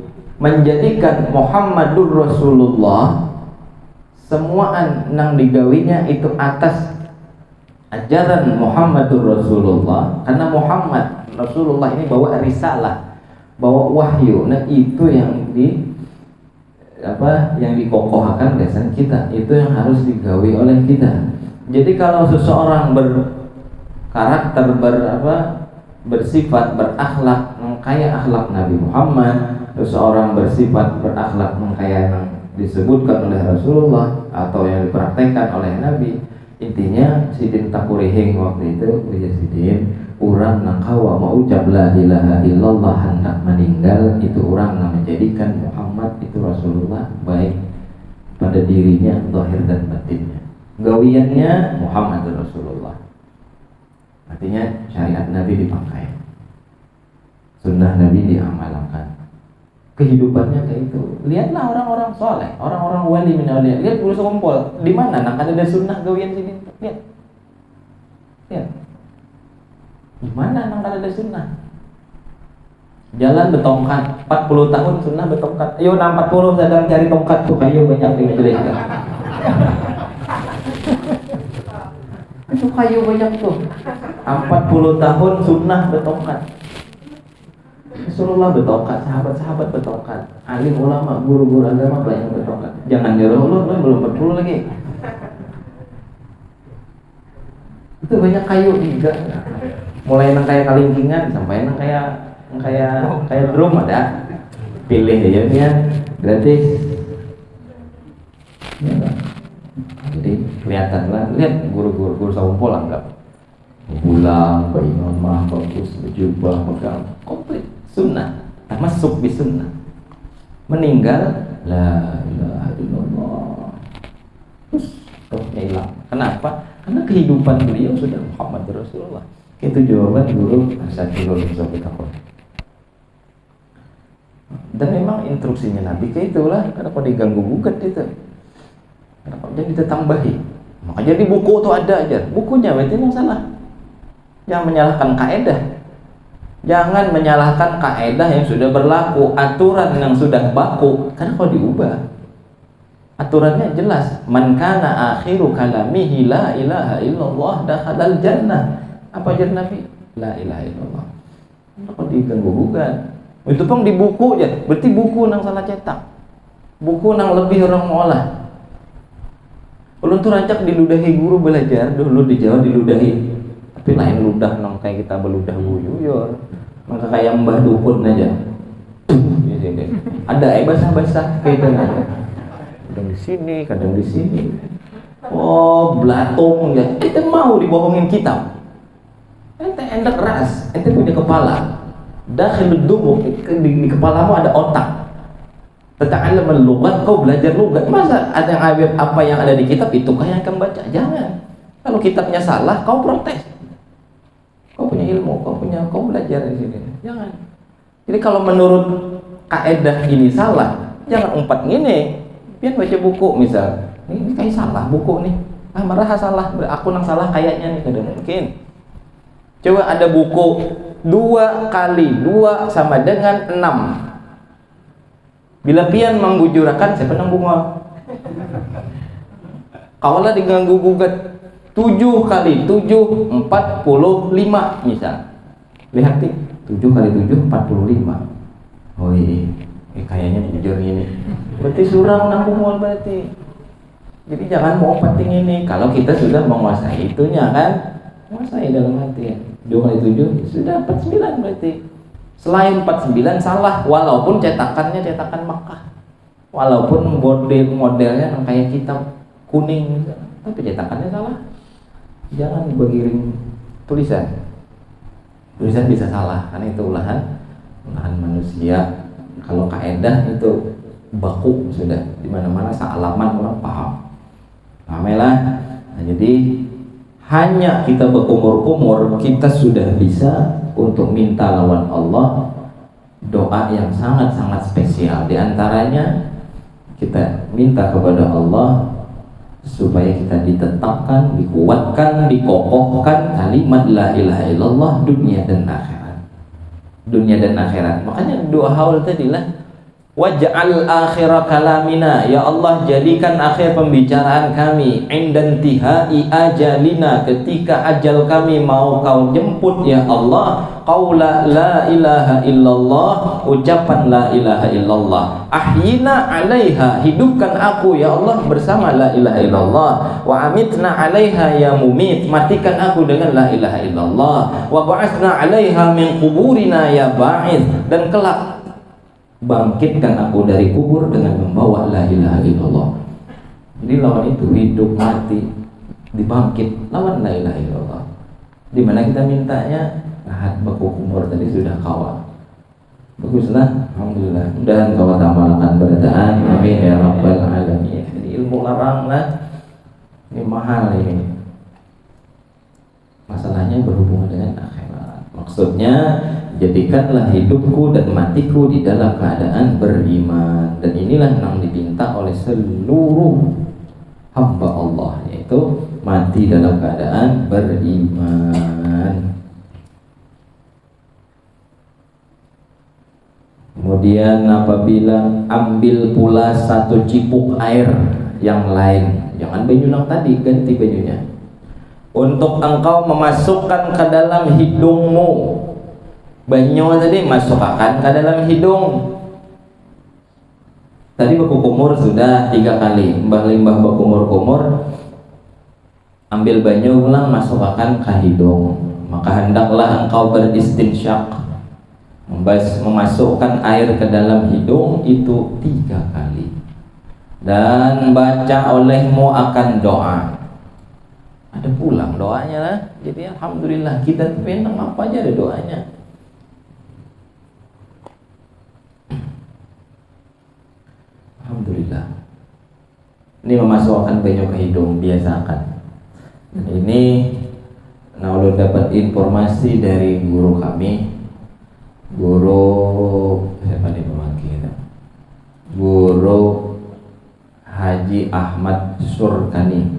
menjadikan Muhammadur Rasulullah semuaan nang digawinya itu atas ajaran Muhammadur Rasulullah. Karena Muhammad Rasulullah ini bawa risalah, bawa wahyu. Nah itu yang yang dikokohkan kesan kita, itu yang harus digawi oleh kita. Jadi kalau seseorang berkarakter bersifat berakhlak kayak akhlak Nabi Muhammad, seseorang bersifat berakhlak kayak disebutkan oleh Rasulullah atau yang dipraktekkan oleh Nabi. Intinya sidin takurihing waktu itu sidin orang nang kawa mau ucap la ilaha illallah hendak meninggal, itu orang nang menjadikan Muhammad itu Rasulullah baik pada dirinya zahir dan batinnya. Gawiannya Muhammad Rasulullah, artinya syariat Nabi dipakai, sunnah Nabi diamalkan, kehidupannya kayak itu. Lihatlah orang-orang soleh, orang-orang wali min auliya. Lihat guru sekumpul di mana nang ada sunnah gawian sini. Lihat, di mana nang ada sunnah? Jalan betongkat 40 tahun sunnah betongkat. Ayo 40 sedang cari tongkat tuh kayu banyak di Indonesia. Itu kayu banyak tuh. 40 tahun sunnah betongkat. Rasulullah betongkat, sahabat-sahabat betongkat, alim ulama, guru-guru agama banyak betongkat. Jangan nyuruh lu belum 40 lagi. Itu banyak kayu juga. Mulai nang kayak kalingkingan sampai nang kayak drum ada. Pilih aja ya, gratis. Ya, jadi kelihatan lah, lihat guru saumpul anggap pulang, bayi mama, bagus, berjubah, pegang, komplit sunnah, masuk di sunnah. Meninggal, la ilaha illallah, terus rohnya hilang. Kenapa? Karena kehidupan beliau sudah Muhammad Rasulullah. Itu jawaban guru Asatidul Musafiqah. Dan memang instruksinya Nabi kayak itulah. Kenapa diganggu gugat itu? Kenapa jadi ditambahi? Makanya di buku tuh ada aja. Bukunya berarti yang salah. Jangan menyalahkan kaedah. Jangan menyalahkan kaedah yang sudah berlaku, aturan yang sudah baku. Karena kalau diubah, aturannya jelas. Man kana akhiru kalamihi la ilaha illallah dakhalal jannah. Apa ajar Nabi? La ilaha illallah. Kenapa diganggu gugat? Itu pun di buku aja. Berarti buku nang salah cetak. Buku nang lebih orang ngolah. Ulun tuh rancak diludahi guru belajar dulu di Jawa diludahi. Tapi lain ludah nang kayak kita beludah buyur. Maka kayak mbah dukun aja. Ada basah-basah kayak gitu. Kadang di sini, kadang di sini. Oh, belatung ya. Ente mau dibohongin kita. Ente endak ras, ente punya kepala. Dakhil dubuk, di kepalamu ada otak. Tata'allam al-lughat, kau belajar lugat. Masa ada yang apa yang ada di kitab itu kau yang akan baca? Jangan. Kalau kitabnya salah, kau protes. Kau punya ilmu, kau belajar di sini. Jangan. Jadi kalau menurut kaedah ini salah, jangan umpat gini. Biar baca buku misal. Ini kayak salah buku nih. Ah, marah salah. Aku nang salah kayaknya nih, kada mungkin. Coba ada buku 2 kali 2 sama dengan 6. Bila pian menggujurakan, siapa nang bunga? Kaulah diganggu gugat 7 kali 7 45 misal. Lihat nih, 7 kali 7 45. Oh iya, kayaknya bujur ini. Berarti surang nang bunga berarti. Jadi jangan mau penting ini. Kalau kita sudah menguasai itunya kan, menguasai dalam hati ya. 2 kali 7 sudah 49 berarti. Selain 49 salah, walaupun cetakannya cetakan Makkah, walaupun modelnya kayak kitab kuning, tapi cetakannya salah. Jangan begiring tulisan bisa salah, karena itu ulahan manusia. Kalau kaedah itu baku sudah di mana-mana, sealaman orang paham. Pamelah. Nah, jadi hanya kita berkumur-kumur, kita sudah bisa untuk minta lawan Allah doa yang sangat-sangat spesial. Di antaranya kita minta kepada Allah supaya kita ditetapkan, dikuatkan, dikokohkan kalimat la ilaha illallah dunia dan akhirat. Dunia dan akhirat. Makanya dua hal tadi lah. Waj'al akhir kalamina, ya Allah jadikan akhir pembicaraan kami indantihai ajalina, ketika ajal kami mau kau jemput ya Allah, qaula la ilaha illallah, ucapan la ilaha illallah. Ahyina alaiha, hidupkan aku ya Allah bersama la ilaha illallah. Wa amitna alaiha ya mumit, matikan aku dengan la ilaha illallah. Wa ba'atsna alaiha min quburina ya ba'its, dan kelak bangkitkan aku dari kubur dengan membawa la ilaha illallah. Jadi lawan itu hidup mati dibangkit, lawan la ilaha illallah. Di mana kita mintanya? Lahat baku kumur tadi sudah kawal. Baguslah, alhamdulillah. Mudah-mudahan kau amalkan berdaan. Amin ya rabbal alamin. Jadi ilmu larang lah. Ini mahal ini. Masalahnya berhubungan dengan akhirat. Maksudnya jadikanlah hidupku dan matiku di dalam keadaan beriman. Dan inilah yang dipinta oleh seluruh hamba Allah, yaitu mati dalam keadaan beriman. Kemudian apabila ambil pula satu cipuk air yang lain, jangan banyulang tadi, ganti banyunya, untuk engkau memasukkan ke dalam hidungmu. Banyu tadi masukkan ke dalam hidung. Tadi baku kumur sudah 3 kali, limbah baku kumur, ambil banyu ulang masukkan ke hidung. Maka hendaklah engkau beristinsyak, memasukkan air ke dalam hidung itu 3 kali, dan baca olehmu akan doa. Ada pulang doanya lah. Jadi alhamdulillah kita pengen apa aja ada doanya. Alhamdulillah. Ini memasukkan banyu ke hidung, biasakan. Dan ini Naulun dapat informasi dari guru kami, guru siapa nih pemanggilnya? Guru Haji Ahmad Surkani.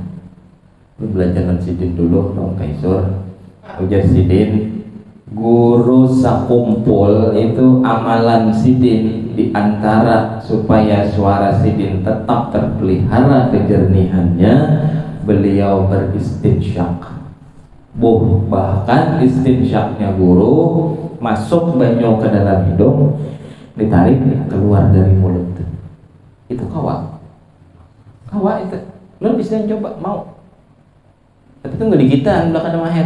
Belajar dengan Sidin dulu dong, Kaisur ujar Sidin, guru sakumpul itu amalan Sidin diantara supaya suara Sidin tetap terpelihara kejernihannya, beliau beristinsyak. Bahkan istinsyaknya guru masuk banyu ke dalam hidung, ditarik keluar dari mulut. Itu kawa itu. Lo bisa coba, mau? Tapi itu nggak digitan belakang mahir.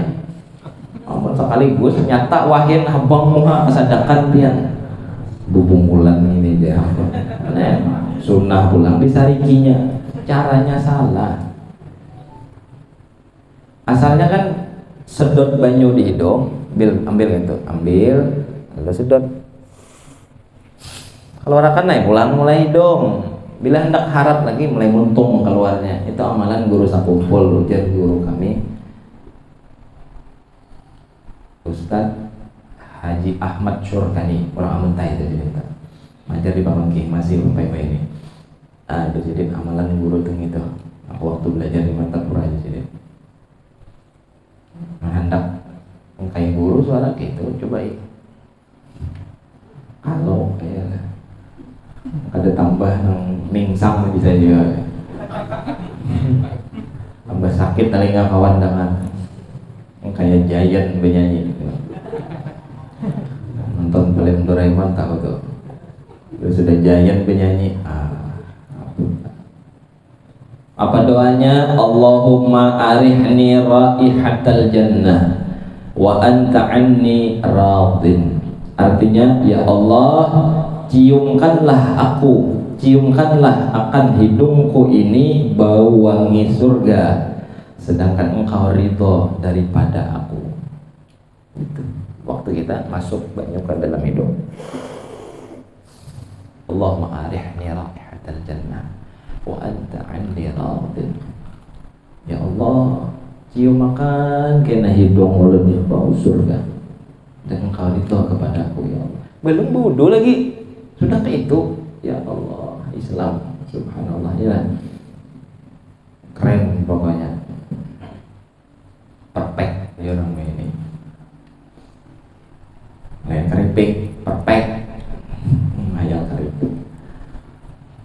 Ampun sekaligus nyata wahin abang muha kesadakan pian. Bubung bulan ini dia. Sunnah pulang disarikinya. Caranya salah. Asalnya kan sedot banyu di hidung, ambil lalu sedot. Keluarkan naik pulang mulai hidung. Bila hendak harap lagi mulai muntung keluarnya. Itu amalan guru sakumpul, ujar guru kami Ustadz Haji Ahmad Surkani, orang Amuntai itu cerita. Ngajar di Pamangki, masih umpai-umpai ini. Itu jadi amalan guru itu. Aku waktu belajar di mata Pura jadi. Hendak kayak guru suara gitu, cobain. Kalau kayak ada tambah yang mingsang bisa juga, tambah sakit telinga kawan dengan kayak Giant bernyanyi. Nonton film Doraemon tahu tuh, sudah Giant bernyanyi. Apa doanya? Allahumma arihni raihatal jannah wa anta anni radin. Artinya, ya Allah, ciumkanlah akan hidungku ini bau wangi surga, sedangkan engkau ridho daripada aku. Itu waktu kita masuk banyu ke dalam hidung. Allahumma arihni raihatal jannah wa anta anni radin. Ya Allah, cium makan kena hidung mulutnya bau surga, dan engkau ridho kepada aku, ya Allah. Belum bodoh lagi, sudah ke itu, ya Allah. Islam, subhanallah, ya keren pokoknya, perfect ya orang ini. Keripik perfect, hayal keripik.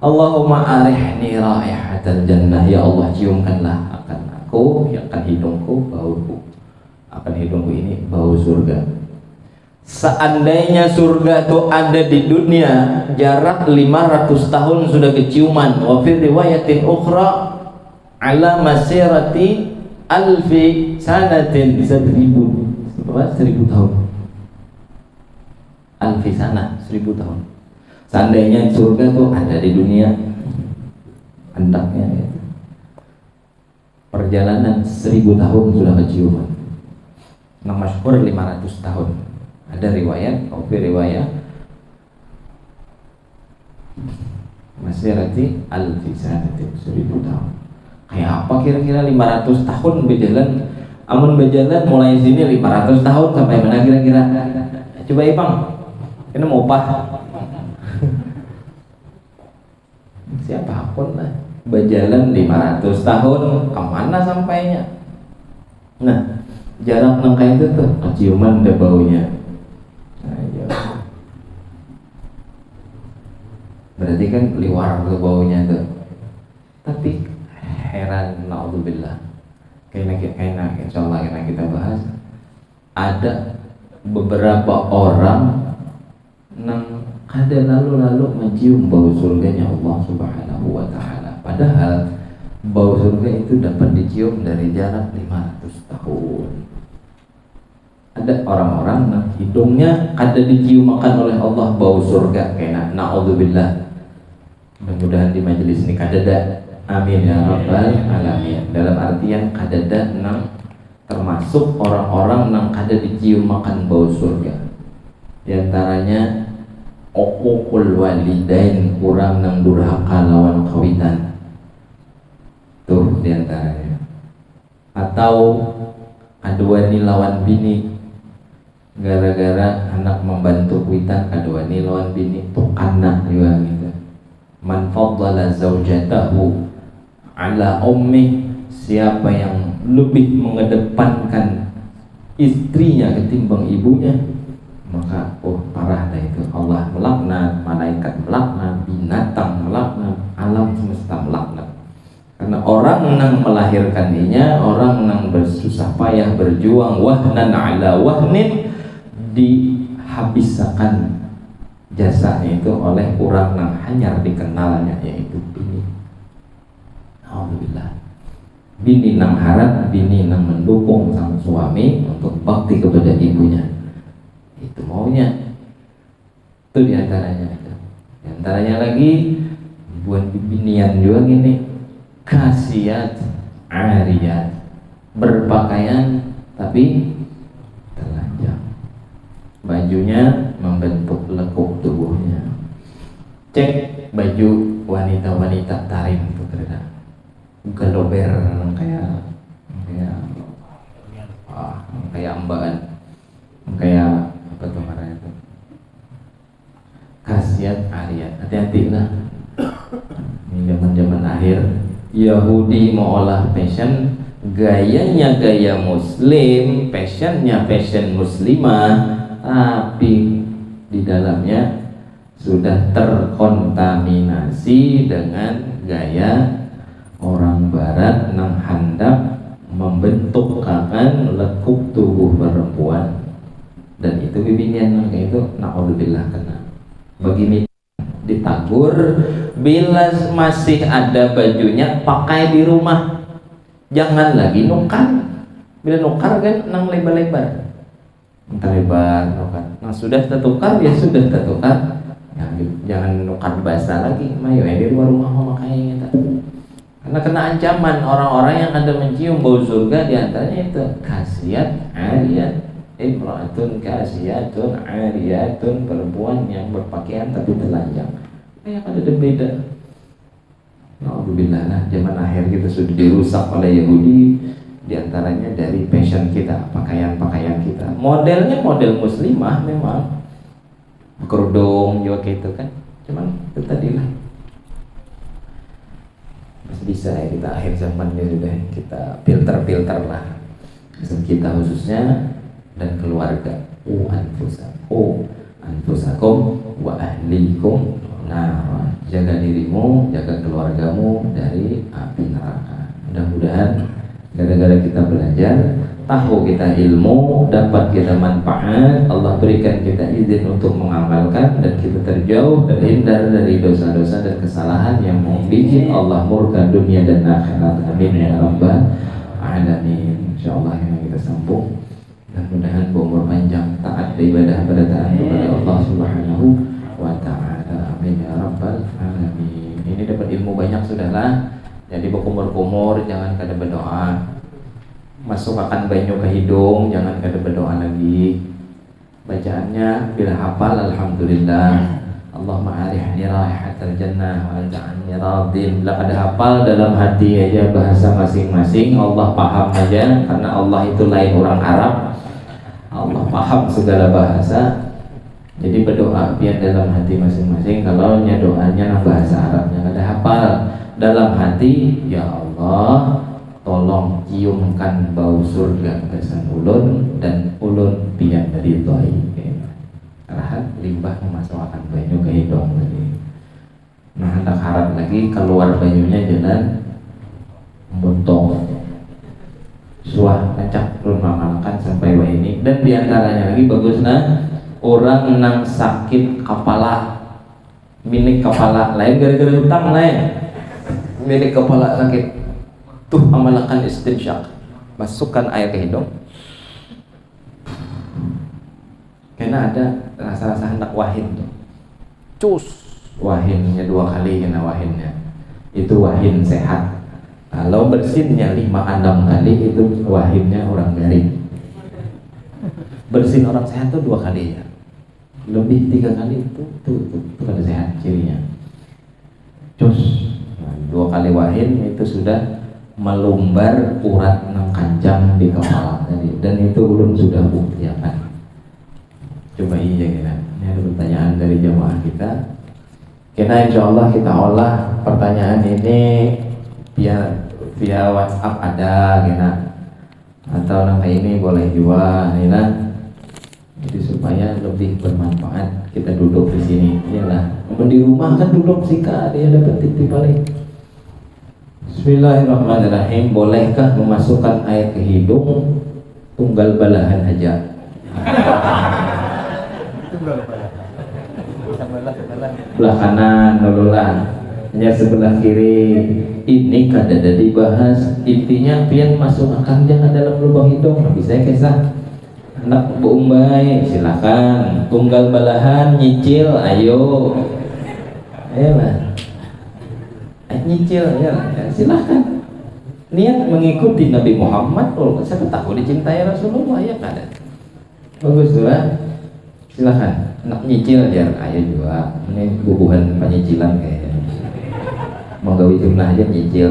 Allahumma arihni raihatal jannah, ya Allah, ciumkanlah akan aku, ya akan hidungku ini bau surga. Seandainya surga itu ada di dunia, jarak 500 tahun sudah keciuman. Wa fi riwayatin ukhra ala masirati alfi sanatin, 1000 tahun. Alfi sana, 1000 tahun. Seandainya surga tuh ada di dunia, hendaknya ya. Perjalanan 1000 tahun sudah keciuman. Yang masyhur 500 tahun. Ada riwayat, riwayat masirati al-fisati 1000 tahun. Kayak apa kira-kira 500 tahun berjalan? Amun berjalan mulai sini 500 tahun sampai mana kira-kira? Coba Ipang, ini mau apa? Siapa akun lah? Berjalan 500 tahun, kemana sampainya? Nah, jarak nangka itu tuh ciuman ada baunya. Berarti kan liwar tuh baunya tuh. Tapi heran, naudzubillah. Kayaknya insyaallah kita bahas. Ada beberapa orang nang kada lalu mencium bau surganya Allah Subhanahu wa taala. Padahal bau surga itu dapat dicium dari jarak 500 tahun. Ada orang-orang yang hidungnya kada diciumakan oleh Allah bau surga, kayak naudzubillah. Mudah-mudahan di majelis ini kadada, amin ya rabbal alamin. Dalam artian kadada nang termasuk orang-orang nang kada diciumakan bau surga. Di antaranya uququl walidain, kurang nang durhaka lawan kawitan. Tuh di antaranya. Atau aduani lawan bini, gara-gara anak membantu kuitan aduani lawan bini, tuh anak juga gitu. Man faddala zaujatahu ala ummi, siapa yang lebih mengedepankan istrinya ketimbang ibunya, maka parah dah itu. Allah melaknat, malaikat melaknat, binatang melaknat, alam semesta melaknat. Karena orang yang melahirkaninya, orang yang bersusah payah berjuang wahnan ala wahnin, dihabiskan jasanya itu oleh orang yang hanyar dikenalnya, yaitu bini. Alhamdulillah. Bini nang harap, bini nang mendukung sang suami untuk bakti kepada ibunya. Itu maunya. Itu diantaranya. Diantaranya lagi buat binian juga gini, kasiyat ariyat, berpakaian tapi telanjang, bajunya membentuk lekuk tubuhnya. Cek baju wanita-wanita tarim itu ternyata gelober kayak ambaan, kayak apa tuh marahnya itu, khasiat ariyat. Hati-hati lah, ini zaman akhir Yahudi mau olah fashion, gayanya gaya muslim, fashionnya fashion muslimah, tapi di dalamnya sudah terkontaminasi dengan gaya orang barat nang hendak membentukkan lekuk tubuh perempuan. Dan itu bibinian kayak itu, naudzubillah kena. Begini ditagur, bila masih ada bajunya pakai di rumah, jangan lagi nukar. Bila nukar kan nang lebar-lebar, entah lebar nukar. Nah sudah tertukar ya sudah tertukar, ya, jangan nukar basah lagi. Mayo di luar rumah makanya kita. Karena kena ancaman orang-orang yang ada mencium bau surga, diantaranya itu khasiat ariyat, imra'atun kasiyatun ariyatun, perempuan yang berpakaian tapi telanjang. Kayak ada beda. Alhamdulillah lah, zaman akhir kita sudah dirusak oleh Yahudi, diantaranya dari fashion kita, pakaian-pakaian kita. Modelnya model muslimah memang, kerudung juga gitu kan. Cuman itu tadi lah. Masih bisa ya kita akhir zamannya sudah kita filter lah. Kita khususnya dan keluarga. Anfusakum wa ahlikum. Nah, jaga dirimu, jaga keluargamu dari api neraka. Mudah-mudahan gara-gara kita belajar, tahu kita ilmu, dapat kita manfaat, Allah berikan kita izin untuk mengamalkan, dan kita terjauh terhindar dari dosa-dosa dan kesalahan yang membuat Allah murka dunia dan akhirat. Amin ya rabbal alamin. Insyaallah yang kita sambung. Mudah-mudahan berumur panjang, taat ibadah pada taat kepada Allah Subhanahu wa taala. Amin. dapat ilmu banyak sudahlah. Jadi berkumur-kumur jangan kada berdoa. Masukkan banyu ke hidung jangan kada berdoa lagi. Bacaannya bila hafal alhamdulillah. Allahumma arihni raihatal jannah wa ja'alni radin. Bila kada hafal dalam hati aja bahasa masing-masing, Allah paham aja karena Allah itu lain orang Arab. Allah paham segala bahasa. Jadi berdoa biar dalam hati masing-masing. Kalau doanya bahasa Arabnya kada hafal, dalam hati ya Allah tolong ciumkan bau surga kesan ulun dan ulun biar dari doi. Rahat limbah memasukkan banyu ke hidung tadi. Nah hendak harap lagi keluar banyunya jalan montong suah ngecak turun makan sampai wah ini. Dan diantaranya lagi bagusnya orang nang sakit kepala, minik kepala lain gara-gara utang lain, minik kepala sakit tuh amalkan istinsyak, masukkan air ke hidung karena ada rasa-rasa hendak wahin tuh. Cus wahinnya 2 kali kena wahinnya itu wahin sehat. Kalau bersinnya 5-6 kali itu wahinnya orang garing. Bersin orang sehat tuh 2 kali ya, lebih 3 kali itu kada sehat cirinya. Cus nah, 2 kali wahin itu sudah melumbar urat nang kancang di kepala tadi, dan itu belum sudah buktikan. Coba iya kita. Ini ada pertanyaan dari jamaah kita. Kita insya Allah kita olah pertanyaan ini via WhatsApp ada kita, atau nang ini boleh juga kita. Jadi supaya lebih bermanfaat kita duduk di sini. Iyalah, di rumah kan duduk sika dia dapat titik balik. Bismillahirrahmanirrahim. Bolehkah memasukkan air ke hidung tunggal balahan aja? Sebelah kanan nululan, hanya sebelah kiri. Ini kada ada dibahas. Intinya pian masukkan jangan dalam lubang hidung. Bisa kisah anak buumbai silakan. Tunggal balahan nyicil ayo. Ayolah. Nyicil ya silakan. Niat mengikuti Nabi Muhammad. Kalau siapa tahu dicintai Rasulullah ya kada. Bagus tuh lah. Silakan. Nak nyicil aja ayo juga. Ini bubuhan penyicilan kayaknya. Mau gawe jumlah aja nyicil.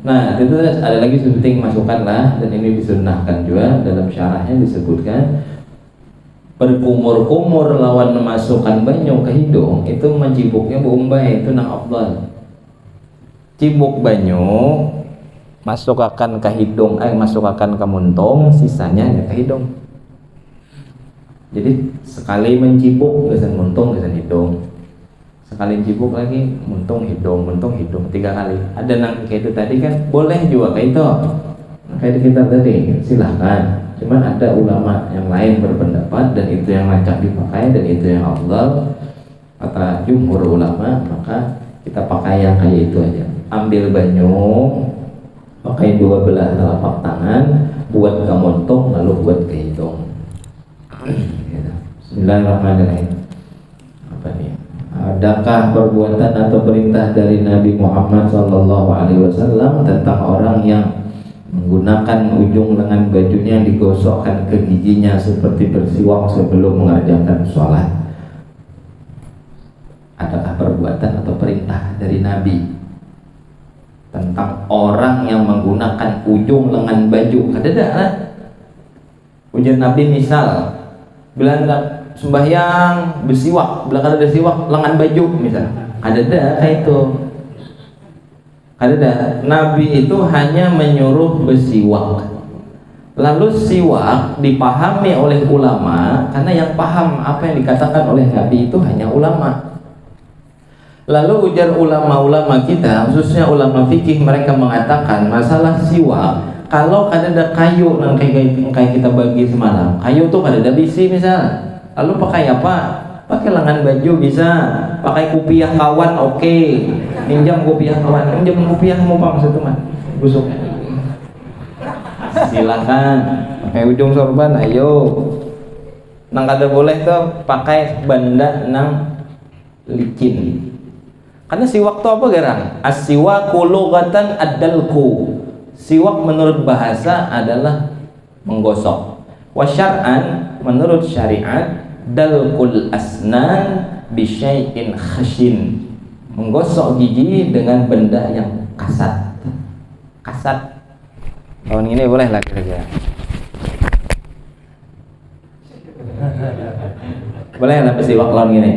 Nah itu ada lagi sunting masukkan lah, dan ini disunnahkan juga dalam syarahnya disebutkan berkumur-kumur lawan memasukkan banyu ke hidung itu mencibuknya buumbai itu nang afdal. Cibuk banyu masukkan ke hidung, masukkan ke muntung, sisanya ke hidung. Jadi sekali mencibuk gesan muntung gesan hidung, sekali cibuk lagi muntung hidung 3 kali. Ada nang kayak itu tadi kan boleh juga kayak itu kayak di kitab tadi silahkan. Cuman ada ulama yang lain berpendapat dan itu yang lancak dipakai dan itu yang afdal kata jumhur ulama, maka kita pakai yang kayak itu aja. Ambil banyu, pakai 2 belah telapak tangan, buat ke muntung lalu buat ke hidung. Bismillahirrahmanirrahim. Apa nih? Adakah perbuatan atau perintah dari Nabi Muhammad SAW tentang orang yang menggunakan ujung lengan bajunya digosokkan ke giginya seperti bersiwak sebelum mengerjakan sholat? Adakah perbuatan atau perintah dari Nabi tentang orang yang menggunakan ujung lengan baju? Kada ada lah. Ujar Nabi misal bila sembahyang bersiwak, bila kada ada siwak lengan baju misal, kada ada kayak itu. Kada ada. Nabi itu hanya menyuruh bersiwak. Lalu siwak dipahami oleh ulama karena yang paham apa yang dikatakan oleh Nabi itu hanya ulama. Lalu ujar ulama-ulama kita, khususnya ulama fikih, mereka mengatakan masalah siwak, kalau kada ada kayu yang kayak kita bagi semalam, kayu tuh kada ada bisi misal, lalu pakai apa? Pakai lengan baju bisa, pakai kupiah kawan oke. Minjam kupiah kawan, minjam kupiah mau bang satu mah busuknya. Silakan, pakai ujung sorban ayo. Nang kada boleh tuh pakai benda nang licin. Karena siwak itu apa garang? As-siwaku lughatan ad-dalku. Siwak menurut bahasa adalah menggosok. Wa syar'an menurut syariat dalkul asnan bi syai'in khashin. Menggosok gigi dengan benda yang kasat. Kasat. Tahun ini boleh lah kira-kira. Boleh lah siwak lawan gini.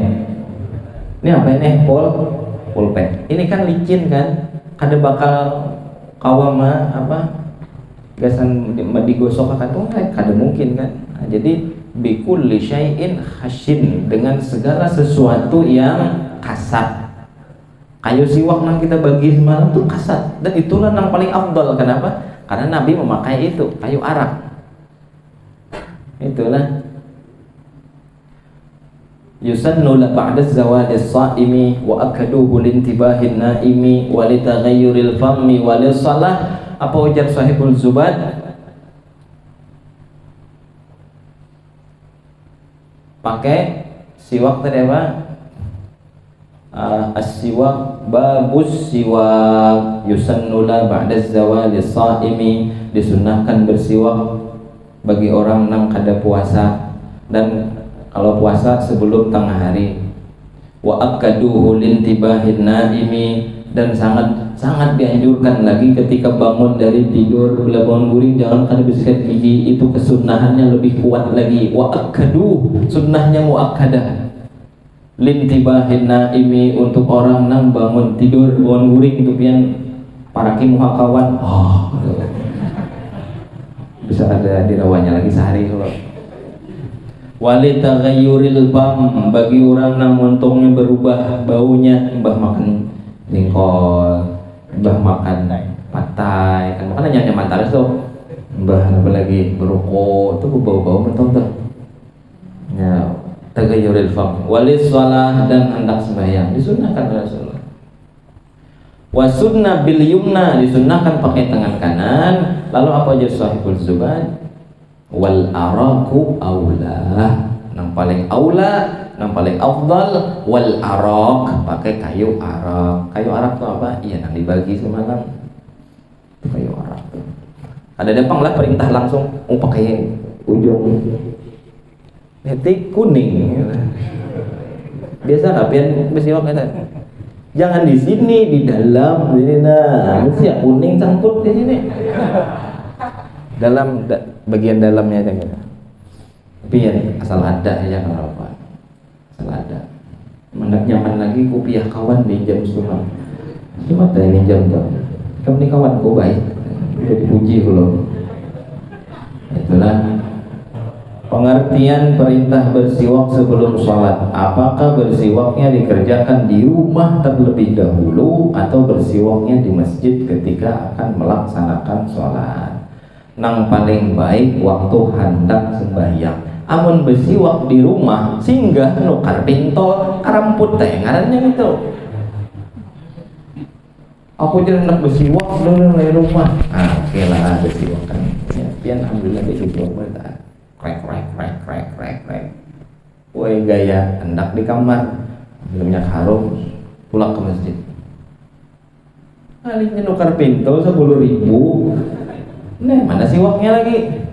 Ini apa ini? Pulpen. Ini kan licin kan? Kada bakal kawama apa? Gasan digosok akan tuh kada mungkin kan? Nah, jadi bikulli syai'in khashin, dengan segala sesuatu yang kasat. Kayu siwak yang kita bagi semalam tuh kasat, dan itulah yang paling afdal. Kenapa? Karena Nabi memakai itu, kayu arak. Itulah yusannu la ba'da zawali as-sa'imi wa akaduhu lintibahin naimi wa litaghayyuril fammi wa lisalah. Apa ujar Sahibul Zubad? Pakai siwak tadi apa? As-siwak, babus siwak, yusannu la ba'da zawali as-sa'imi, disunnahkan bersiwak bagi orang yang kada puasa, dan kalau puasa sebelum tengah hari. Wa akaduhu lintibahin naimi, dan sangat dianjurkan lagi ketika bangun dari tidur, bila bangun guring jangan kada bersikat gigi, itu kesunahannya lebih kuat lagi. Wa akadu, sunnahnya muakkadah. Lintibahin naimi, untuk orang nang bangun tidur bangun guring itu pian paraki muha kawan. Bisa ada dirawanya lagi sehari kalau. Walitaghayyuril bam, bagi orang nang montongnya berubah baunya, mbah makan jengkol, mbah makan patai, kan makan nyanyi mantaris tuh, mbah apa lagi berokok, tuh bau-bau mentong tuh. Ya, tagayyuril bam. Walis shalah, dan hendak sembahyang disunahkan Rasulullah. Wasunnah bil yumna, disunahkan pakai tangan kanan. Lalu apa aja Sahibul Zubad? Wal araku aula, yang paling aula, yang paling afdal. Wal arak, pakai kayu arak. Kayu arak itu apa? Iya, yang dibagi semalam itu kayu arak tuh. Ada depang lah perintah langsung pakai ujung netik kuning. Biasa kapian bersiwak kata. Jangan di sini, di dalam sini. Nah, mesti ya kuning cangkut di sini. Dalam bagian dalamnya aja gitu. Tapi ya asal ada aja kalau apa. Asal ada. Mana nyaman lagi kopiah kawan pinjam semua. Cuma tanya pinjam tuh. Kamu nih kawan kau baik. Udah dipuji belum? Itulah pengertian perintah bersiwak sebelum sholat. Apakah bersiwaknya dikerjakan di rumah terlebih dahulu atau bersiwaknya di masjid ketika akan melaksanakan sholat? Nang paling baik waktu hendak sembahyang. Amun bersiwak di rumah singgah nukar pintol karamput teh ngarannya itu. Aku jadi hendak bersiwak dulu di rumah. Oke lah bersiwak kan. Ya, pian alhamdulillah bersiwak berta. Krek. Woi gaya hendak di kamar belumnya harum pulang ke masjid. Kalinya nukar pintol 10.000. Nah, mana siwaknya lagi?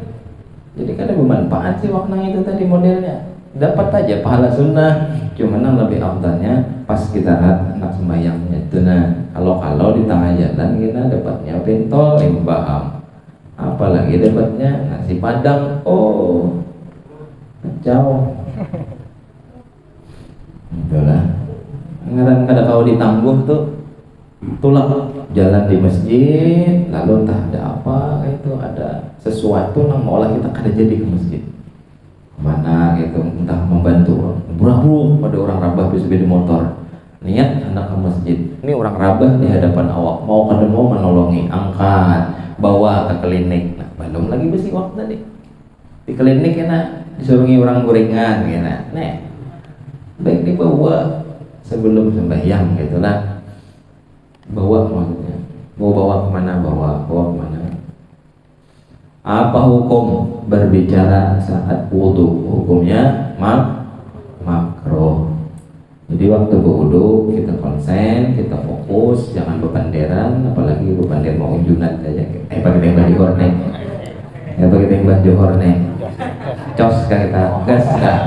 Jadi kan ada bermanfaat siwak nang itu tadi modelnya. Dapat aja pahala sunnah, cuman yang lebih afdalnya pas kita nak sembahyangnya itu. Nah, kalau di tengah jalan kita dapatnya pentol limbah, apalagi dapatnya nasi padang. Oh, kacau. Itulah. Ngaran kada kau ditangguh tuh. Itulah jalan di masjid, lalu entah ada apa itu, ada sesuatu yang malah kita kada jadi ke masjid kemana gitu, entah membantu orang pada orang rabah bisa beda motor, niat hendak ke masjid. Ini orang rabah di hadapan awak, mau kada mau menolongi, angkat bawa ke klinik. Nah, belum lagi besi waktu tadi di klinik enak disuruhi orang gorengan enak, nih baik dibawa sebelum sembahyang gitulah. Bawa maksudnya mau bawa kemana, bawa kemana. Apa hukum berbicara saat wudhu? Hukumnya makruh. Jadi waktu berwudu kita konsen, kita fokus, jangan bebanderan, apalagi bebander mau unjunan saja. Pakai tembak johor nih, pakai tembak johor nih, cos kita gas dah.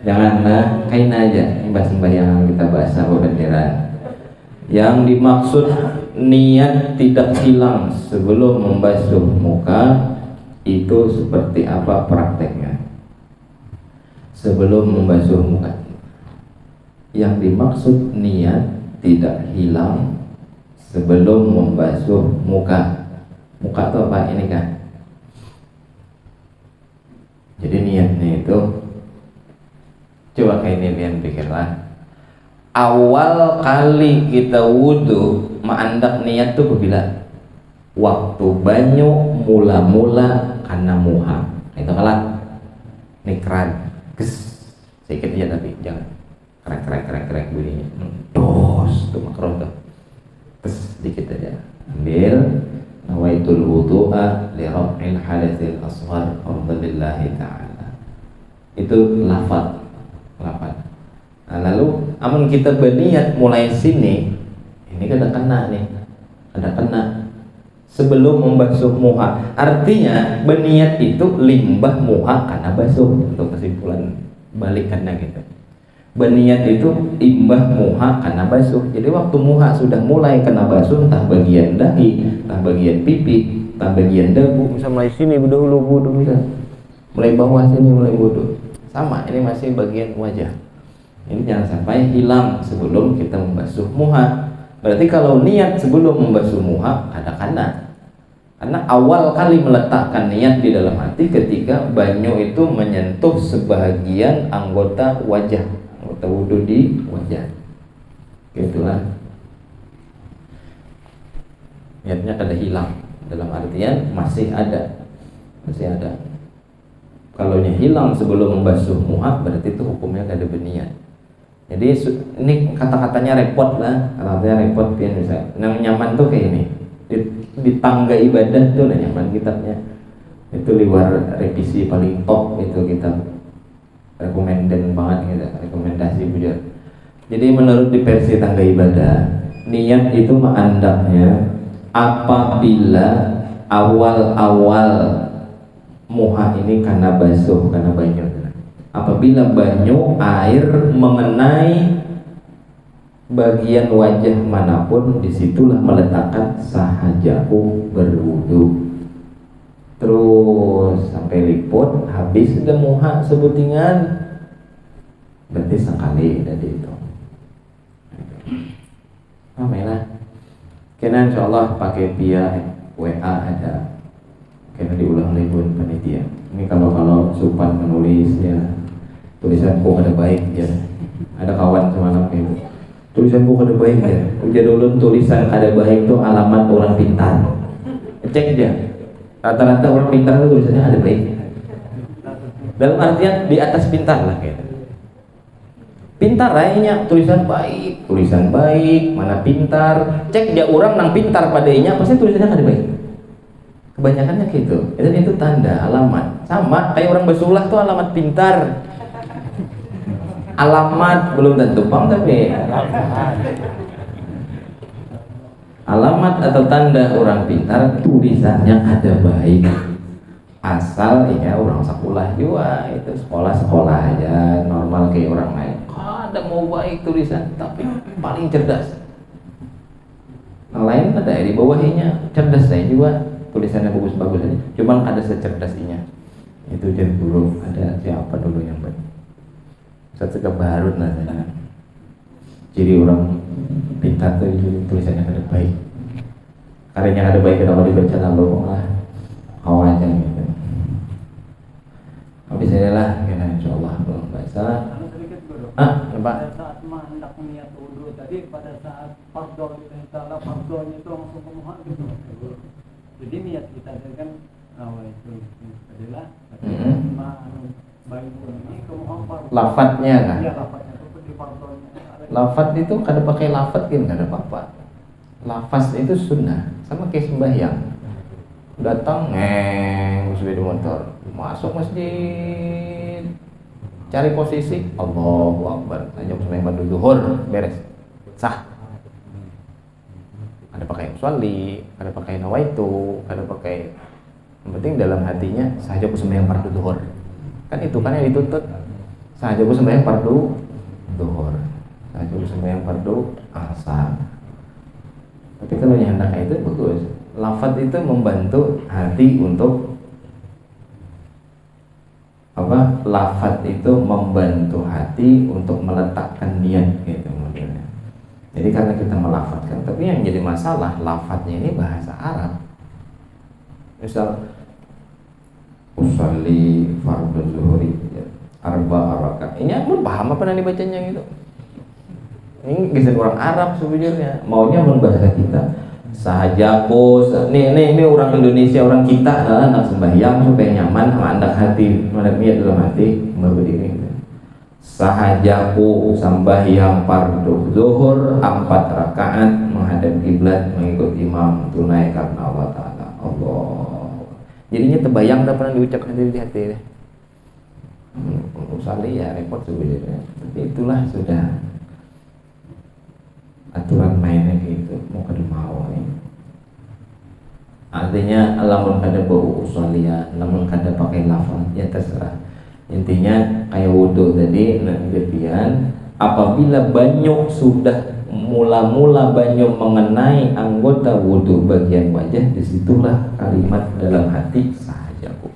Jangan kain aja, sembahyang kita bahasa bebanderan. Yang dimaksud niat tidak hilang sebelum membasuh muka itu seperti apa prakteknya? Sebelum membasuh muka, yang dimaksud niat tidak hilang sebelum membasuh muka. Muka itu apa ini kan? Jadi niatnya itu, coba kayak ini lihat pikirlah. Awal kali kita wudhu ma'andak niat tuh bila waktu banyu mula-mula karena muha itu kalah nikran kes sedikit aja tapi jangan krek bunyinya dos tuh makro tuh kes sedikit aja ambil nawaitul wudu'a li raf'il hadatsil asghar lillahi ta'ala itu lafaz. Nah, lalu amun kita berniat mulai sini ini kada kena sebelum membasuh muha, artinya berniat itu limbah muha karena basuh. Untuk kesimpulan balikannya gitu, berniat itu limbah muha karena basuh. Jadi waktu muha sudah mulai kena basuh, entah bagian dahi, entah bagian pipi, entah bagian dagu, bisa mulai sini dahulu wudu, bisa mulai bawah sini mulai wudu, sama ini masih bagian wajah. Ini jangan sampai hilang sebelum kita membasuh muha. Berarti kalau niat sebelum membasuh muha ada karena awal kali meletakkan niat di dalam hati ketika banyu itu menyentuh sebagian anggota wajah, anggota wudhu di wajah. Gitulah. Niatnya kada hilang, dalam artian masih ada. Kalau hilang sebelum membasuh muha berarti itu hukumnya kada berniat. Jadi ini kata-katanya repot lah, kata-katanya repot pian bisa. Yang nyaman tuh kayak ini. Di tangga ibadah tuh udah nyaman kitabnya. Itu luar revisi paling top itu kitab. Rekomenden banget gitu, rekomendasi bujur. Jadi menurut di versi tangga ibadah, niat itu ma'andaknya apabila awal-awal muha ini karena basuh, karena banyu. Apabila banyu air mengenai bagian wajah manapun, disitulah meletakkan sahajaku berwudu. Terus sampai liput, habis sudah muha sebutingan, berarti sekali tadi itu. Alhamdulillah. Kena insyaallah pakai via WA ada. Kena diulang lagi buat panitia. Ini kalau Supan menulisnya tulisanku kada baik ya. Ada kawan semalam itu. Tulisanku kada baik ya. Jadulun tulisan kada baik itu alamat orang pintar. Cek aja. Rata-rata orang pintar itu tulisannya kada baik. Dalam artian di atas pintar lah gitu. Pintar lainnya tulisan baik, mana pintar. Cek dia orang nang pintar padanya pasti tulisannya kada baik. Kebanyakannya gitu. Itu tanda alamat. Sama kayak orang basulah tuh alamat pintar. Alamat belum tentu paham tapi alamat atau tanda orang pintar tulisannya ada baik. Asal ya orang sekolah juga itu sekolah aja normal kayak orang lain. Ada mau baik tulisan tapi paling cerdas. Yang lain ada di bawahnya cerdas saya juga tulisannya bagus-bagus aja. Cuman ada secerdas inya. Itu dia dulu ada siapa dulu yang baik. Satu kebarut namanya. Jadi orang pintar tuh tulisannya ada baik. Karyanya ada baik kenapa dibaca lalu lah. Kau aja gitu. Habis ini lah, kena insyaallah belum baca. Pak. Saat hendak niat wudu tadi pada saat fardhu kita fardhunya itu langsung pemuha gitu. Jadi niat kita kan itu adalah lafadznya kan? Iya, lafadznya itu di fardhunya. Lafadz itu kada pakai lafadz kan kada apa-apa. Lafaz itu sunnah, sama kayak sembahyang. Datang sepeda motor, masuk masjid, cari posisi Allahu Akbar, sajak sembahyang fardu zuhur beres, sah. Ada pakai musolli, ada pakai nawaitu, ada pakai, yang penting dalam hatinya sajak sembahyang fardu zuhur. Kan itu kan yang dituntut, sajak sembahyang fardu zuhur, sajak sembahyang fardu asar. Tapi kalau yang hendak itu bagus. Lafaz itu membantu hati untuk apa? Lafaz itu membantu hati untuk meletakkan niat gitu modelnya. Jadi karena kita melafazkan, tapi yang jadi masalah lafaznya ini bahasa Arab. Misal usolli fardhu zuhuri arba rakaat. Ini pun paham apa yang dibacanya gitu. Ini kisah orang Arab sebenarnya. Maunya membahasa kita. Sahajaku, ini orang Indonesia, orang kita anak sembahyang supaya nyaman sama anda hati, niat dalam hati berdiri. Sahajaku sembahyang fardu zuhur 4 rakaat menghadap kiblat mengikut imam tunai karena Allah Taala. Allah. Jadinya terbayang tak pernah diucapkan di hati. Usali ya repot sebenarnya. Tapi itulah sudah aturan mainnya gitu, mau kada mau nih. Artinya lamun kada bau usalia, lamun kada pakai lafaz ya terserah. Intinya kayak wudhu tadi, kemudian apabila banyu sudah mula-mula banyu mengenai anggota wudhu bagian wajah, disitulah kalimat dalam hati sahajaku.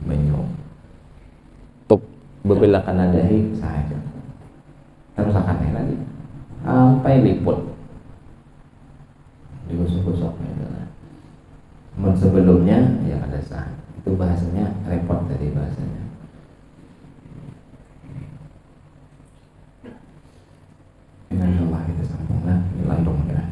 Banyu top bebelakan dahi sahajaku. Terus akan lagi sampai liput digosok-gosok gitu. Sebelumnya ya ada sah. Itu bahasanya repot tadi bahasanya. Insyaallah kita sambunglah lantung ya.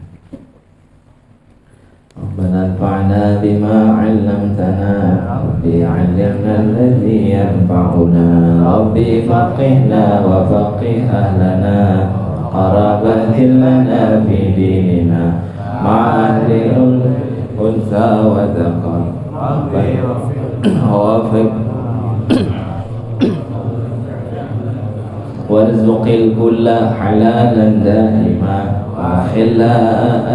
Rabbana anfa'na bima 'allamtana Rabbi 'allimna alladhi yanfa'una Rabbi faqihna wa faqih ahlana قرابة لنا في ديننا مع أهل الأنثى وذكر ووفق وارزق الكل حلالا دائما وخلا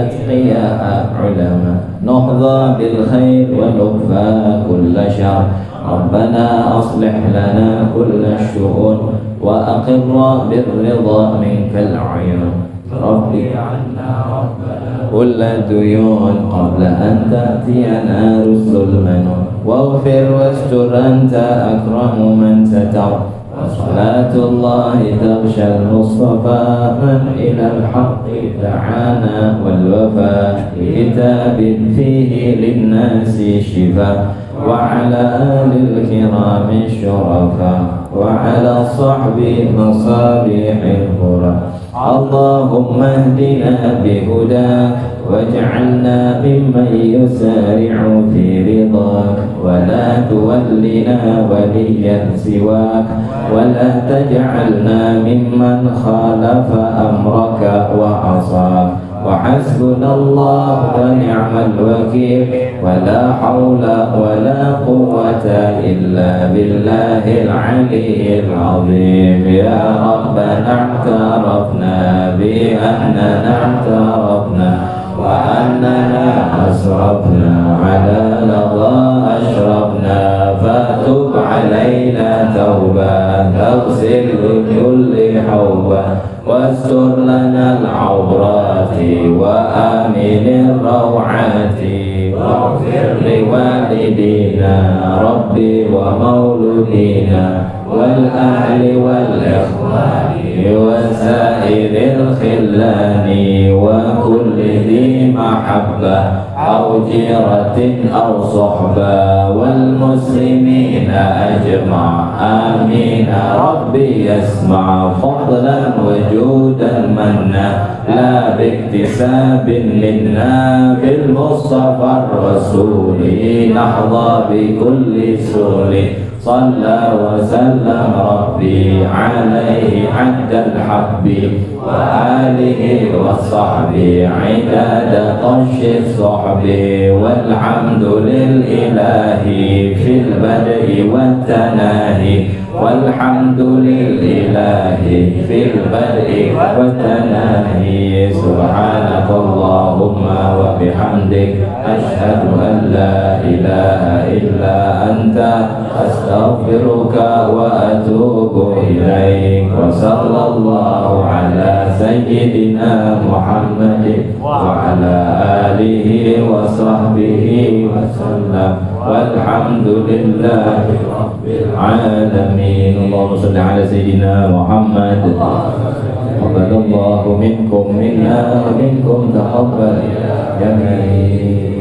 أتقياء علما نحظى بالخير ونكفى كل شر ربنا أصلح لنا كل الشؤون وأقر بالرضا منك العيون ربي عنا ربنا كل ديون قبل أن تأتينا رسل المنون واغفر واستر أنت أكرم من ستر وصلاة الله تغشى المصطفى من إلى الحق دعانا والوفاء بكتاب فيه للناس شفاء وعلى آل الكرام الشرفاء وعلى صحب مصابيح الهدى اللهم اهدنا بهداك واجعلنا ممن يسارع في رضاك ولا تولنا وليا سواك ولا تجعلنا ممن خالف أمرك وعصاك وحسبنا الله ونعم الوكيل ولا حول ولا قوة إلا بالله العلي العظيم يا ربنا اعترفنا بأننا اعترفنا وأننا أسرفنا على لظى أشرفنا فتب علينا توبة تغسل كل حوبة واستر لنا العورات وآمن الروعات واغفر لوالدينا ربي ومولودينا والأهل والإخوان وسائر الخلان وكل ذي محبة أو جيرة أو صحبة والمسلمين أجمع آمين ربي يسمع فضلا وجودا منا لا باكتساب منا بالمصطفى الرسول نحظى بكل سور صلى وسلم ربي عليه عد الحب وآله وصحبه عداد طش الصحب والحمد للإله في البدء والتناهي والحمد للإله في البدء والتناهي سبحانك اللهم وبحمدك أشهد أن لا إله إلا أنت أستغفرك وأتوب إليك وصلى الله على سيدنا محمد وعلى آله وصحبه وسلم والحمد لله رب العالمين اللهم صل على سيدنا محمد تقبل الله منكم منا ومنكم تقبل يا